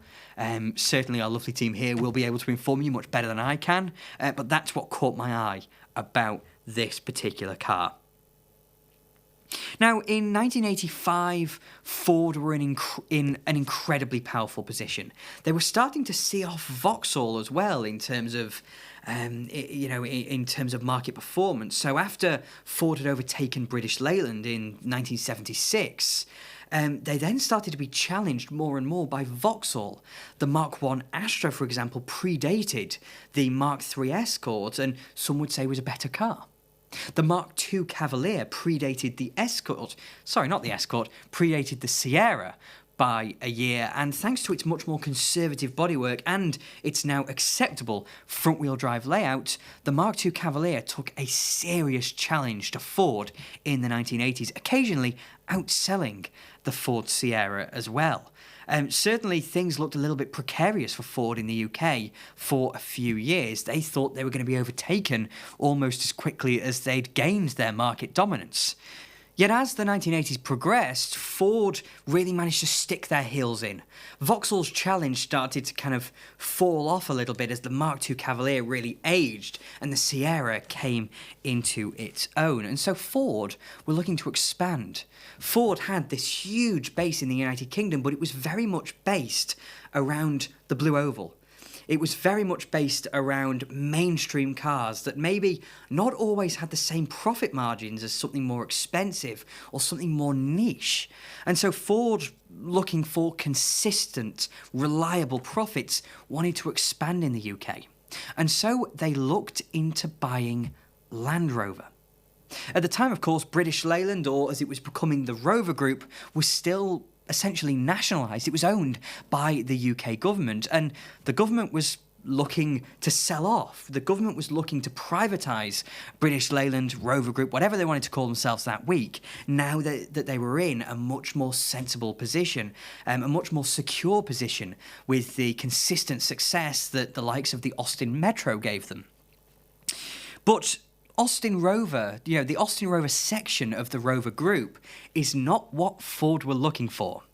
Certainly our lovely team here will be able to inform you much better than I can, but that's what caught my eye about this particular car. Now, in 1985, Ford were in an incredibly powerful position. They were starting to see off Vauxhall as well in terms of in terms of market performance. So after Ford had overtaken British Leyland in 1976, they then started to be challenged more and more by Vauxhall. The Mark I Astra, for example, predated the Mark III Escort, and some would say was a better car. The Mark II Cavalier predated the Escort, predated the Sierra by a year, and thanks to its much more conservative bodywork and its now acceptable front-wheel drive layout, the Mark II Cavalier took a serious challenge to Ford in the 1980s, occasionally outselling the Ford Sierra as well. Certainly, things looked a little bit precarious for Ford in the UK for a few years. They thought they were going to be overtaken almost as quickly as they'd gained their market dominance. Yet as the 1980s progressed, Ford really managed to stick their heels in. Vauxhall's challenge started to kind of fall off a little bit as the Mark II Cavalier really aged and the Sierra came into its own. And so Ford were looking to expand. Ford had this huge base in the United Kingdom, but it was very much based around the Blue Oval. It was very much based around mainstream cars that maybe not always had the same profit margins as something more expensive or something more niche. And so Ford, looking for consistent, reliable profits, wanted to expand in the UK. And so they looked into buying Land Rover. At the time, of course, British Leyland, or as it was becoming the Rover Group, was still essentially nationalised. It was owned by the UK government, and the government was looking to sell off. The government was looking to privatise British Leyland, Rover Group, whatever they wanted to call themselves that week, now that they were in a much more sensible position, a much more secure position with the consistent success that the likes of the Austin Metro gave them. But Austin Rover, the Austin Rover section of the Rover Group is not what Ford were looking for.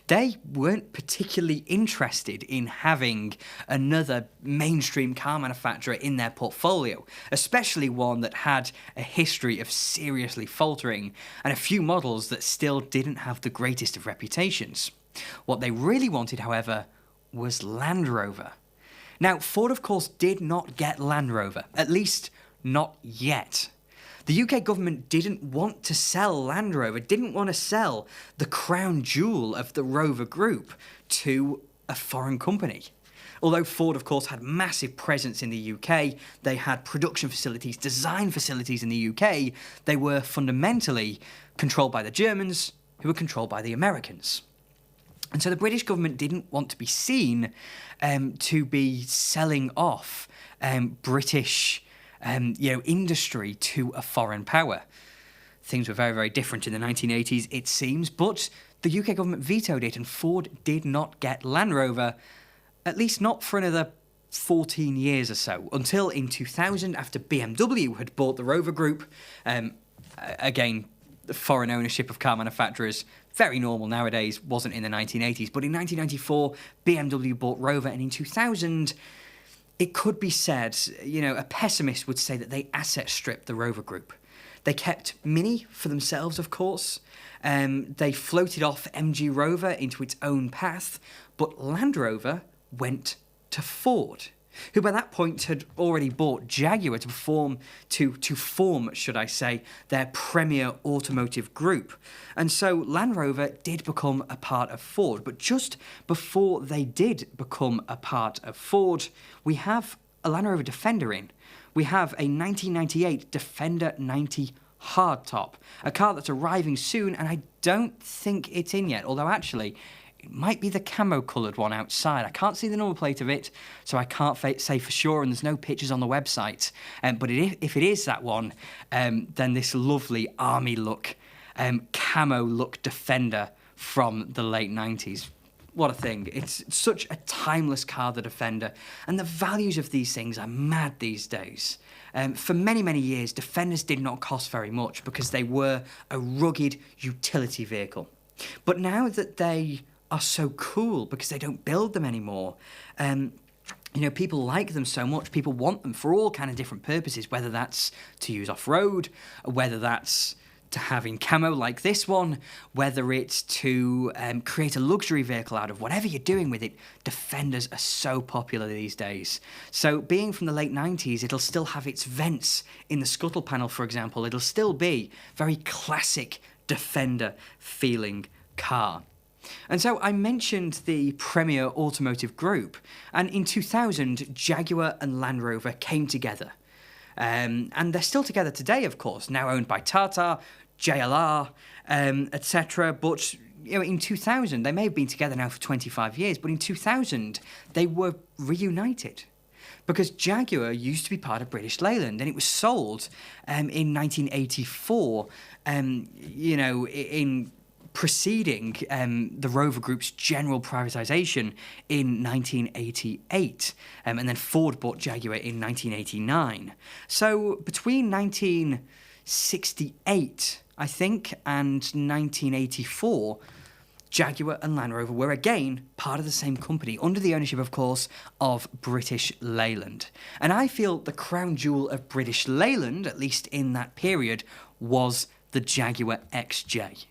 They weren't particularly interested in having another mainstream car manufacturer in their portfolio, especially one that had a history of seriously faltering and a few models that still didn't have the greatest of reputations. What they really wanted, however, was Land Rover. Now, Ford, of course, did not get Land Rover, at least not yet. The UK government didn't want to sell Land Rover, didn't want to sell the crown jewel of the Rover Group to a foreign company. Although Ford, of course, had massive presence in the UK, they had production facilities, design facilities in the UK, they were fundamentally controlled by the Germans, who were controlled by the Americans. And so the British government didn't want to be seen to be selling off British industry to a foreign power. Things were very, very different in the 1980s, it seems, but the UK government vetoed it and Ford did not get Land Rover, at least not for another 14 years or so, until in 2000, after BMW had bought the Rover Group. Again, the foreign ownership of car manufacturers, very normal nowadays, wasn't in the 1980s, but in 1994, BMW bought Rover, and in 2000, it could be said, a pessimist would say that they asset stripped the Rover Group. They kept Mini for themselves, of course. They floated off MG Rover into its own path, but Land Rover went to Ford, who by that point had already bought Jaguar to form, their premier automotive group. And so Land Rover did become a part of Ford. But just before they did become a part of Ford, we have a Land Rover Defender in. We have a 1998 Defender 90 hardtop, a car that's arriving soon, and I don't think it's in yet, although actually it might be the camo-coloured one outside. I can't see the number plate of it, so I can't say for sure, and there's no pictures on the website. But if it is that one, then this lovely army look, camo look Defender from the late 90s. What a thing. It's such a timeless car, the Defender, and the values of these things are mad these days. For many, many years, Defenders did not cost very much because they were a rugged utility vehicle. But now that they are so cool because they don't build them anymore, people like them so much, people want them for all kind of different purposes, whether that's to use off-road, whether that's to have in camo like this one, whether it's to create a luxury vehicle out of whatever you're doing with it. Defenders are so popular these days. So being from the late 90s, it'll still have its vents in the scuttle panel, for example. It'll still be very classic Defender feeling car. And so I mentioned the premier automotive group, and in 2000, Jaguar and Land Rover came together. And they're still together today, of course, now owned by Tata, JLR, etc. But in 2000, they may have been together now for 25 years, but in 2000, they were reunited. Because Jaguar used to be part of British Leyland, and it was sold in 1984, in preceding the Rover Group's general privatisation in 1988, and then Ford bought Jaguar in 1989. So between 1968, I think, and 1984, Jaguar and Land Rover were again part of the same company, under the ownership, of course, of British Leyland. And I feel the crown jewel of British Leyland, at least in that period, was the Jaguar XJ.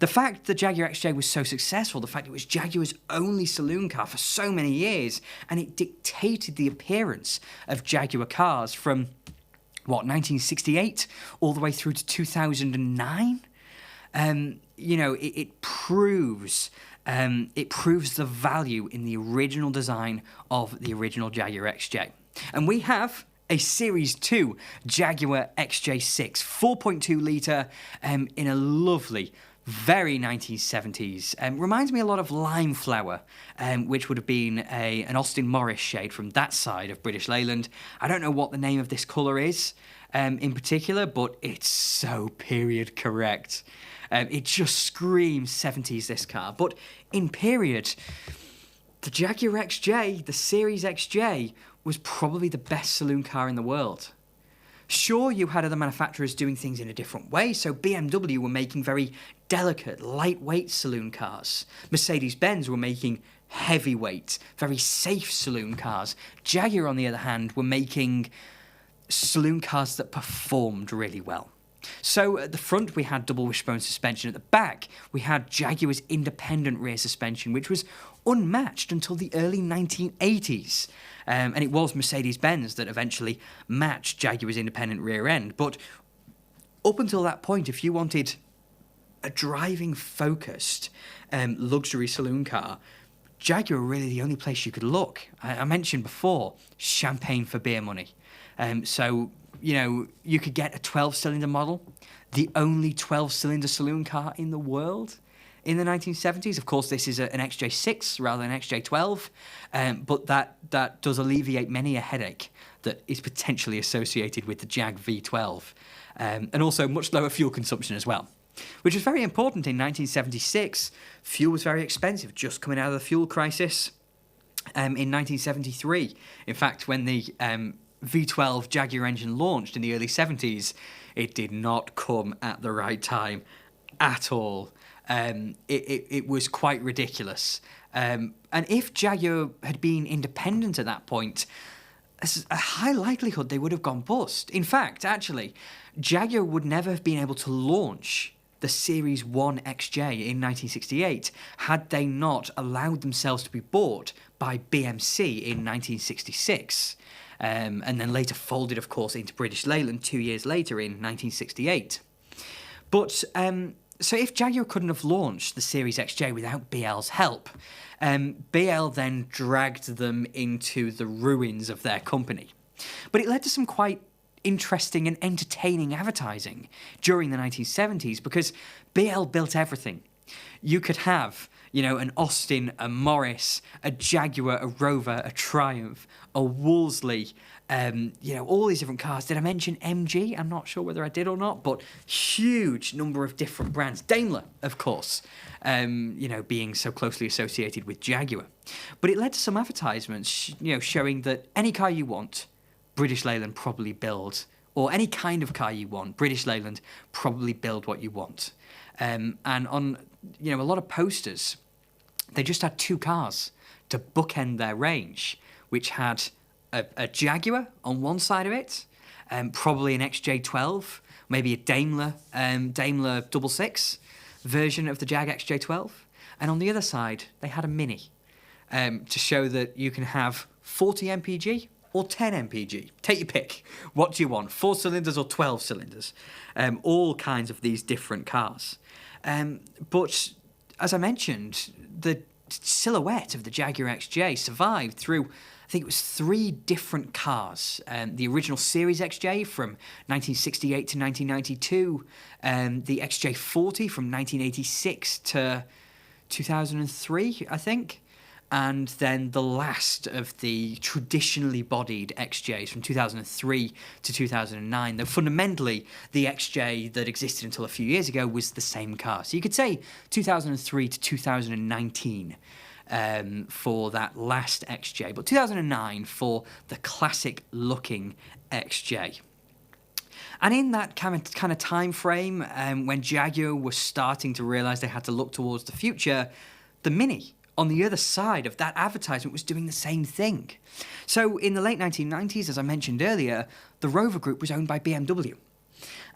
The fact the Jaguar XJ was so successful, the fact it was Jaguar's only saloon car for so many years, and it dictated the appearance of Jaguar cars from, 1968 all the way through to 2009? It proves the value in the original design of the original Jaguar XJ. And we have a Series 2 Jaguar XJ6, 4.2 litre, in a lovely, very 1970s. Reminds me a lot of Lime Flower, which would have been an Austin Morris shade from that side of British Leyland. I don't know what the name of this colour is in particular, but it's so period correct. It just screams 70s, this car. But in period, the Jaguar XJ, the Series XJ, was probably the best saloon car in the world. Sure, you had other manufacturers doing things in a different way, so BMW were making very delicate, lightweight saloon cars. Mercedes-Benz were making heavyweight, very safe saloon cars. Jaguar, on the other hand, were making saloon cars that performed really well. So at the front, we had double wishbone suspension. At the back, we had Jaguar's independent rear suspension, which was unmatched until the early 1980s. And it was Mercedes-Benz that eventually matched Jaguar's independent rear end. But up until that point, if you wanted a driving-focused luxury saloon car, Jaguar were really the only place you could look. I mentioned before, champagne for beer money. You could get a 12-cylinder model, the only 12-cylinder saloon car in the world in the 1970s. Of course, this is an XJ6 rather than an XJ12, but that does alleviate many a headache that is potentially associated with the Jag V12, and also much lower fuel consumption as well, which was very important in 1976. Fuel was very expensive, just coming out of the fuel crisis in 1973. In fact, when the V12 Jaguar engine launched in the early 70s, it did not come at the right time at all. It was quite ridiculous. And if Jaguar had been independent at that point, there's a high likelihood they would have gone bust. In fact, actually, Jaguar would never have been able to launch the Series 1 XJ in 1968 had they not allowed themselves to be bought by BMC in 1966. And then later folded, of course, into British Leyland 2 years later in 1968. But, so if Jaguar couldn't have launched the Series XJ without BL's help, BL then dragged them into the ruins of their company. But it led to some quite interesting and entertaining advertising during the 1970s, because BL built everything. You could have, an Austin, a Morris, a Jaguar, a Rover, a Triumph, a Wolseley, all these different cars. Did I mention MG? I'm not sure whether I did or not, but huge number of different brands. Daimler, of course, being so closely associated with Jaguar. But it led to some advertisements, showing that any car you want, British Leyland probably build, or any kind of car you want, British Leyland probably build what you want. And on, a lot of posters, they just had two cars to bookend their range, which had a Jaguar on one side of it, probably an XJ12, maybe a Daimler 66 version of the Jag XJ12, and on the other side they had a Mini, to show that you can have 40 mpg or 10 mpg. Take your pick. What do you want? 4 cylinders or 12 cylinders? All kinds of these different cars. But as I mentioned, the silhouette of the Jaguar XJ survived through, I think it was 3 different cars. The original Series XJ from 1968 to 1992, the XJ40 from 1986 to 2003, I think, and then the last of the traditionally bodied XJs from 2003 to 2009, though fundamentally the XJ that existed until a few years ago was the same car. So you could say 2003 to 2019 for that last XJ, but 2009 for the classic-looking XJ. And in that kind of time frame, when Jaguar was starting to realise they had to look towards the future, the Mini on the other side of that advertisement was doing the same thing. So in the late 1990s, as I mentioned earlier, the Rover Group was owned by BMW.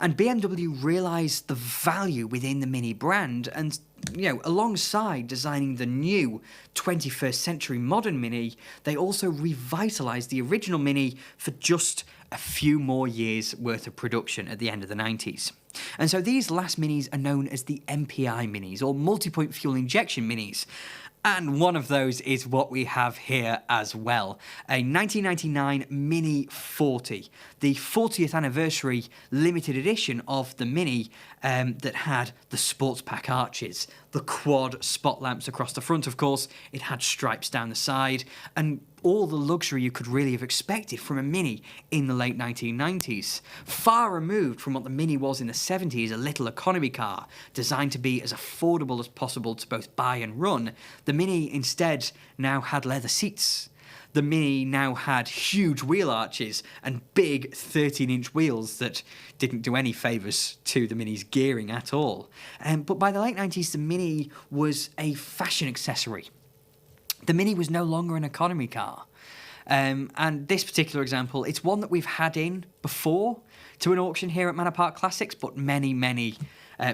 And BMW realised the value within the Mini brand and, alongside designing the new 21st century modern Mini, they also revitalised the original Mini for just a few more years worth of production at the end of the 90s. And so these last Minis are known as the MPI Minis, or multi-point fuel injection Minis. And one of those is what we have here as well. A 1999 Mini 40, the 40th anniversary limited edition of the Mini that had the sports pack arches, the quad spot lamps across the front, of course, it had stripes down the side, and all the luxury you could really have expected from a Mini in the late 1990s. Far removed from what the Mini was in the 70s, a little economy car, designed to be as affordable as possible to both buy and run, the Mini instead now had leather seats. The Mini now had huge wheel arches and big 13-inch wheels that didn't do any favours to the Mini's gearing at all. But by the late 90s, the Mini was a fashion accessory. The Mini was no longer an economy car. And this particular example, it's one that we've had in before to an auction here at Manor Park Classics, but many, many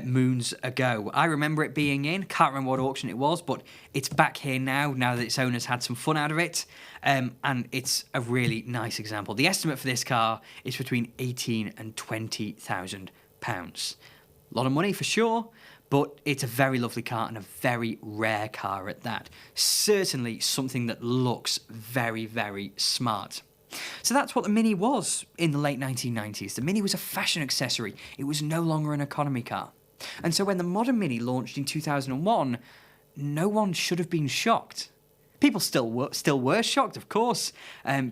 moons ago. I remember it being in, can't remember what auction it was, but it's back here now that its owners had some fun out of it, and it's a really nice example. The estimate for this car is between £18,000 and £20,000. A lot of money for sure, but it's a very lovely car and a very rare car at that. Certainly something that looks very, very smart. So that's what the Mini was in the late 1990s. The Mini was a fashion accessory. It was no longer an economy car. And so when the modern Mini launched in 2001, no one should have been shocked. People still were shocked, of course,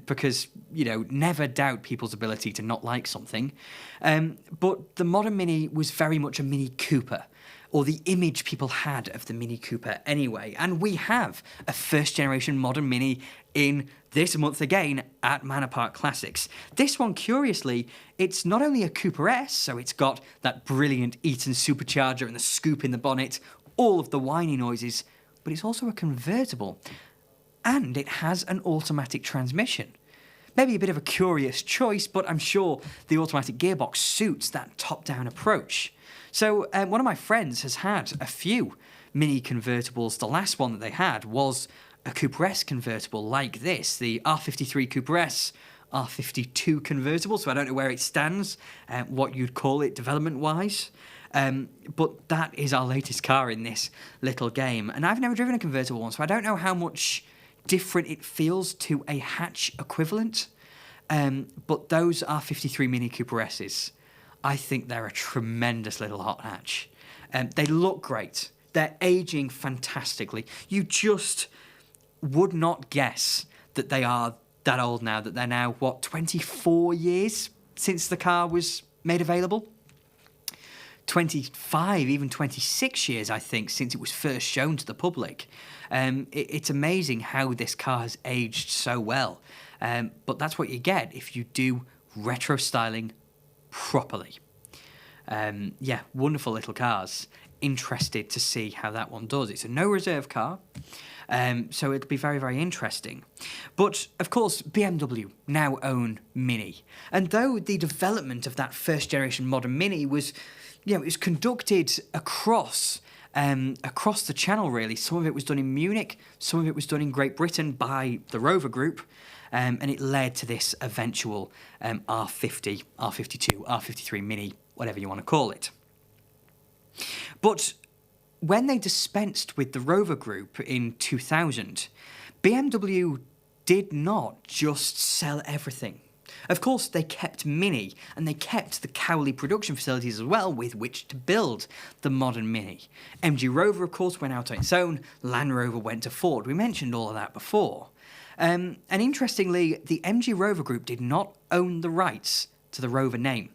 because, never doubt people's ability to not like something. But the modern Mini was very much a Mini Cooper, or the image people had of the Mini Cooper anyway. And we have a first-generation modern Mini in this month again at Manor Park Classics. This one, curiously, it's not only a Cooper S, so it's got that brilliant Eaton supercharger and the scoop in the bonnet, all of the whiny noises, but it's also a convertible. And it has an automatic transmission. Maybe a bit of a curious choice, but I'm sure the automatic gearbox suits that top-down approach. So one of my friends has had a few Mini convertibles. The last one that they had was a Cooper S convertible like this, the R53 Cooper S R52 convertible, so I don't know where it stands, what you'd call it development-wise. But that is our latest car in this little game. And I've never driven a convertible one, so I don't know how much different it feels to a hatch equivalent. But those R53 Mini Cooper S's, I think they're a tremendous little hot hatch. They look great. They're aging fantastically. You just would not guess that they are that old now, that they're now, 24 years since the car was made available? 25, even 26 years, I think, since it was first shown to the public. It's amazing how this car has aged so well. But that's what you get if you do retro styling properly. Wonderful little cars. Interested to see how that one does. It's a no reserve car. So it'll be very, very interesting. But, of course, BMW now own Mini. And though the development of that first-generation modern Mini was, it was conducted across the channel, really. Some of it was done in Munich, some of it was done in Great Britain by the Rover Group, and it led to this eventual R50, R52, R53 Mini, whatever you want to call it. But when they dispensed with the Rover Group in 2000, BMW did not just sell everything. Of course, they kept Mini, and they kept the Cowley production facilities as well with which to build the modern Mini. MG Rover, of course, went out on its own. Land Rover went to Ford. We mentioned all of that before. And interestingly, the MG Rover Group did not own the rights to the Rover name.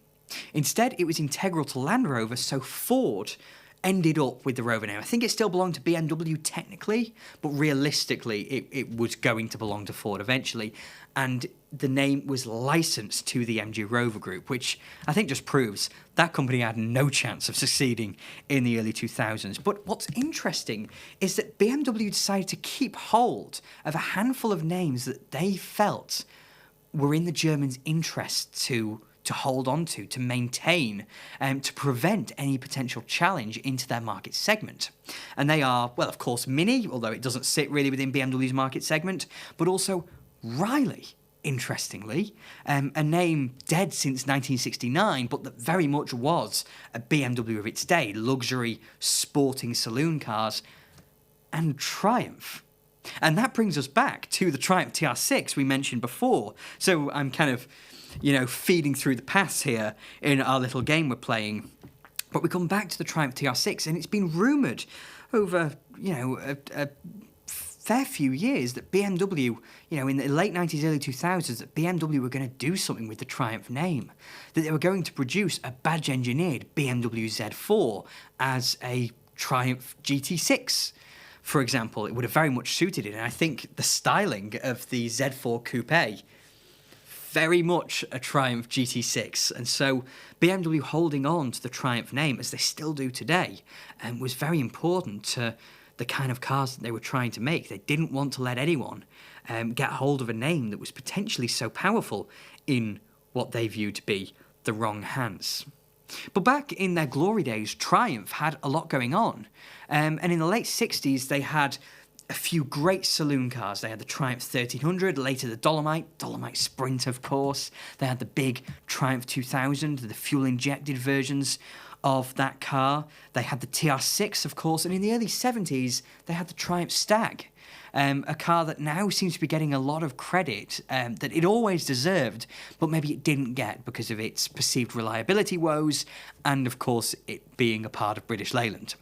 Instead, it was integral to Land Rover, so Ford ended up with the Rover name. I think it still belonged to BMW technically, but realistically it was going to belong to Ford eventually. And the name was licensed to the MG Rover Group, which I think just proves that company had no chance of succeeding in the early 2000s. But what's interesting is that BMW decided to keep hold of a handful of names that they felt were in the Germans' interest to hold on to maintain, to prevent any potential challenge into their market segment. And they are, well, of course, Mini, although it doesn't sit really within BMW's market segment, but also Riley, interestingly, a name dead since 1969, but that very much was a BMW of its day, luxury, sporting saloon cars, and Triumph. And that brings us back to the Triumph TR6 we mentioned before. So I'm kind of feeding through the past here in our little game we're playing. But we come back to the Triumph TR6, and it's been rumoured over, a fair few years that BMW, in the late 90s, early 2000s, that BMW were going to do something with the Triumph name. That they were going to produce a badge-engineered BMW Z4 as a Triumph GT6. For example, it would have very much suited it. And I think the styling of the Z4 Coupe, very much a Triumph GT6, and so BMW holding on to the Triumph name, as they still do today, was very important to the kind of cars that they were trying to make. They didn't want to let anyone get hold of a name that was potentially so powerful in what they viewed to be the wrong hands. But back in their glory days, Triumph had a lot going on, and in the late 60s they had a few great saloon cars. They had the Triumph 1300, later the Dolomite Sprint, of course. They had the big Triumph 2000, the fuel-injected versions of that car. They had the TR6, of course, and in the early 70s, they had the Triumph Stag, a car that now seems to be getting a lot of credit that it always deserved, but maybe it didn't get because of its perceived reliability woes and, of course, it being a part of British Leyland.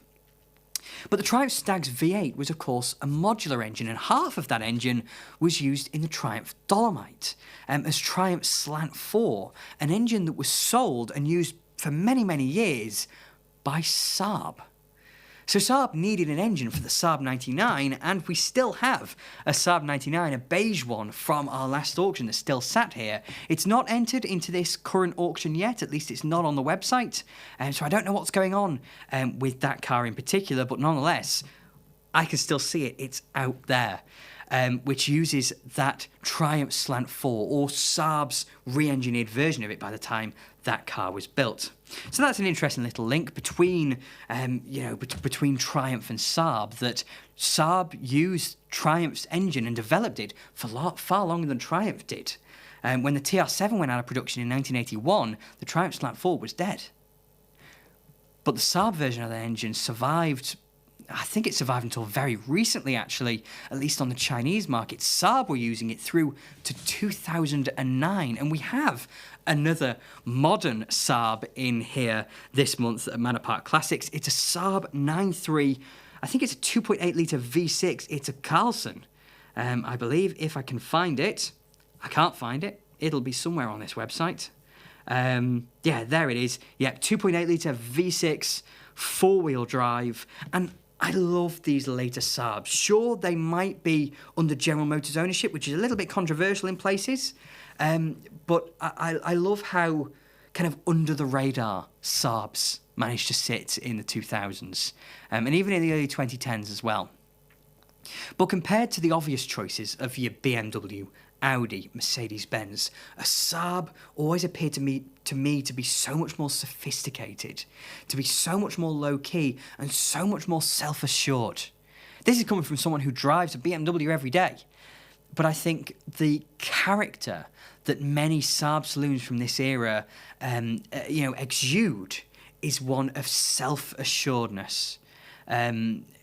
But the Triumph Stag's V8 was, of course, a modular engine, and half of that engine was used in the Triumph Dolomite as Triumph Slant 4, an engine that was sold and used for many, many years by Saab. So Saab needed an engine for the Saab 99, and we still have a Saab 99, a beige one from our last auction that's still sat here. It's not entered into this current auction yet, at least it's not on the website, so I don't know what's going on with that car in particular, but nonetheless, I can still see it. It's out there, which uses that Triumph Slant 4, or Saab's re-engineered version of it by the time that car was built. So that's an interesting little link between, between Triumph and Saab, that Saab used Triumph's engine and developed it for far longer than Triumph did. When the TR7 went out of production in 1981, the Triumph Slant 4 was dead. But the Saab version of the engine survived. I think it survived until very recently, actually, at least on the Chinese market. Saab were using it through to 2009, and we have another modern Saab in here this month at Manor Park Classics. It's a Saab 9.3, I think it's a 2.8-litre V6. It's a Carlson, I believe, if I can find it. I can't find it. It'll be somewhere on this website. Yeah, there it is. Yeah, 2.8-litre V6, four-wheel drive, and I love these later Saabs. Sure, they might be under General Motors ownership, which is a little bit controversial in places, but I love how kind of under the radar Saabs managed to sit in the 2000s, and even in the early 2010s as well. But compared to the obvious choices of your BMW, Audi, Mercedes-Benz, a Saab always appeared to me to be so much more sophisticated, to be so much more low-key, and so much more self-assured. This is coming from someone who drives a BMW every day. But I think the character that many Saab saloons from this era, exude is one of self-assuredness. A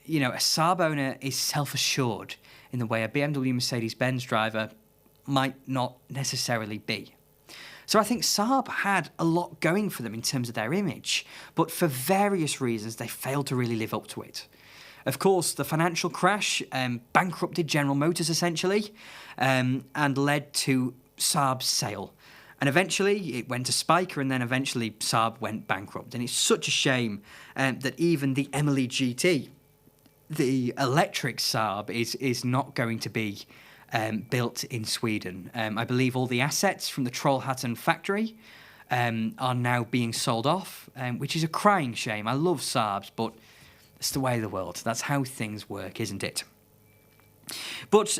Saab owner is self-assured in the way a BMW Mercedes-Benz driver might not necessarily be. So I think Saab had a lot going for them in terms of their image, but for various reasons they failed to really live up to it. Of course, the financial crash bankrupted General Motors essentially, and led to Saab's sale. And eventually it went to Spiker, and then eventually Saab went bankrupt. And it's such a shame that even the Emily GT, the electric Saab, is not going to be built in Sweden. I believe all the assets from the Trollhättan factory are now being sold off, which is a crying shame. I love Saabs, but it's the way of the world. That's how things work, isn't it? But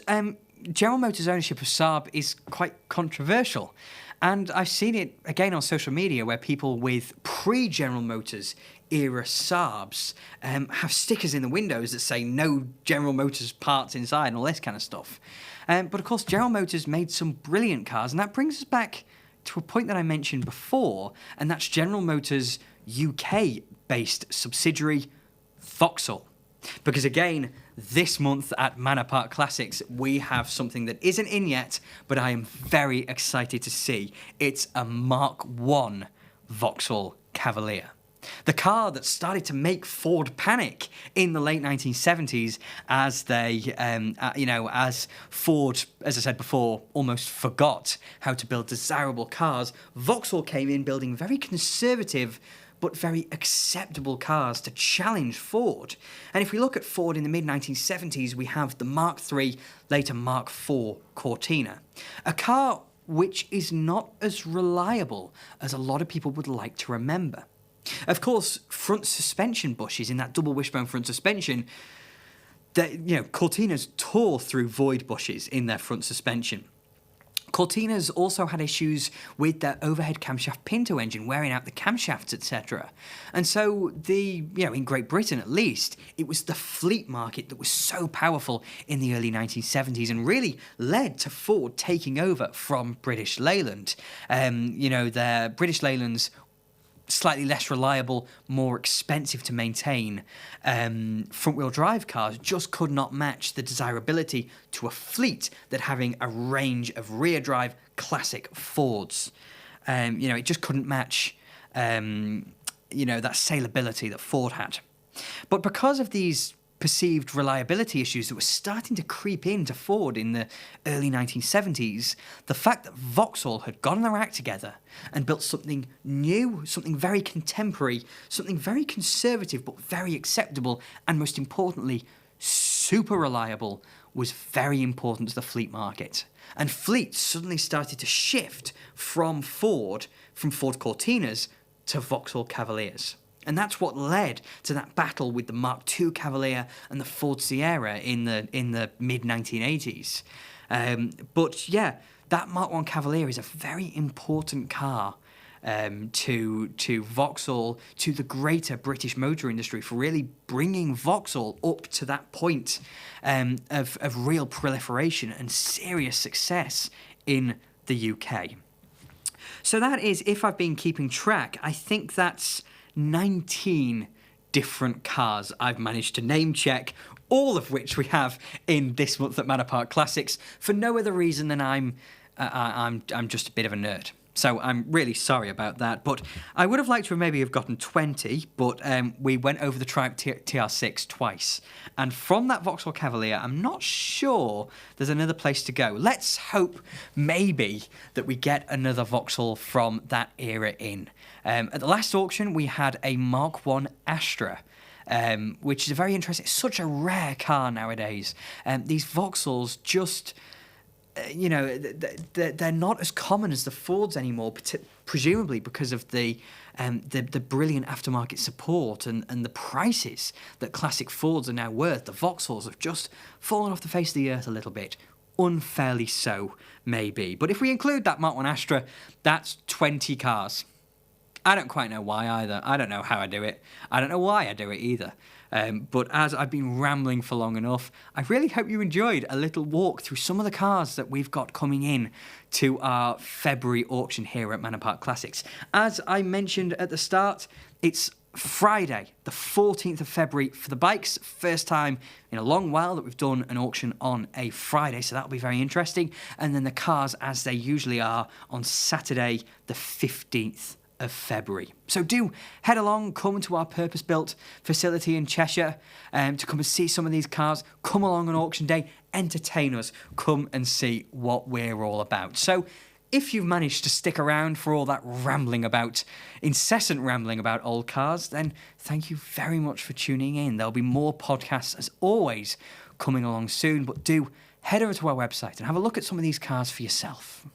General Motors' ownership of Saab is quite controversial. And I've seen it again on social media where people with pre-General Motors era Saabs have stickers in the windows that say no General Motors parts inside and all this kind of stuff. But of course, General Motors made some brilliant cars, and that brings us back to a point that I mentioned before, and that's General Motors' UK-based subsidiary, Vauxhall. Because again, this month at Manor Park Classics, we have something that isn't in yet, but I am very excited to see. It's a Mark I Vauxhall Cavalier. The car that started to make Ford panic in the late 1970s as they, as Ford, as I said before, almost forgot how to build desirable cars. Vauxhall came in building very conservative but very acceptable cars to challenge Ford. And if we look at Ford in the mid-1970s, we have the Mark III, later Mark IV Cortina. A car which is not as reliable as a lot of people would like to remember. Of course, front suspension bushes in that double wishbone front suspension, Cortinas tore through void bushes in their front suspension. Cortinas also had issues with their overhead camshaft Pinto engine, wearing out the camshafts, etc. And so in Great Britain at least, it was the fleet market that was so powerful in the early 1970s and really led to Ford taking over from British Leyland. Their British Leyland's slightly less reliable, more expensive to maintain front-wheel drive cars just could not match the desirability to a fleet that having a range of rear-drive classic Fords. It just couldn't match, that saleability that Ford had. But because of these perceived reliability issues that were starting to creep into Ford in the early 1970s, the fact that Vauxhall had gotten their act together and built something new, something very contemporary, something very conservative but very acceptable, and most importantly, super reliable, was very important to the fleet market. And fleets suddenly started to shift from Ford Cortinas to Vauxhall Cavaliers. And that's what led to that battle with the Mark II Cavalier and the Ford Sierra in the mid-1980s. That Mark I Cavalier is a very important car to Vauxhall, to the greater British motor industry, for really bringing Vauxhall up to that point of real proliferation and serious success in the UK. So that is, if I've been keeping track, I think that's 19 different cars I've managed to name check, all of which we have in this month at Manor Park Classics, for no other reason than I'm just a bit of a nerd. So I'm really sorry about that, but I would have liked to maybe have gotten 20, but we went over the Triumph TR6 twice. And from that Vauxhall Cavalier, I'm not sure there's another place to go. Let's hope maybe that we get another Vauxhall from that era in. At the last auction, we had a Mark I Astra, which is a very interesting, it's such a rare car nowadays. These Vauxhalls just... they're not as common as the Fords anymore, presumably because of the brilliant aftermarket support and the prices that classic Fords are now worth. The Vauxhalls have just fallen off the face of the earth a little bit. Unfairly so, maybe. But if we include that Mark I Astra, that's 20 cars. I don't quite know why either. I don't know how I do it. I don't know why I do it either. But as I've been rambling for long enough, I really hope you enjoyed a little walk through some of the cars that we've got coming in to our February auction here at Manor Park Classics. As I mentioned at the start, it's Friday, the 14th of February for the bikes. First time in a long while that we've done an auction on a Friday, so that'll be very interesting. And then the cars, as they usually are, on Saturday, the 15th of February. So do head along, come to our purpose-built facility in Cheshire to come and see some of these cars. Come along on auction day, entertain us, come and see what we're all about. So if you've managed to stick around for all that incessant rambling about old cars, then thank you very much for tuning in. There'll be more podcasts, as always, coming along soon, but do head over to our website and have a look at some of these cars for yourself.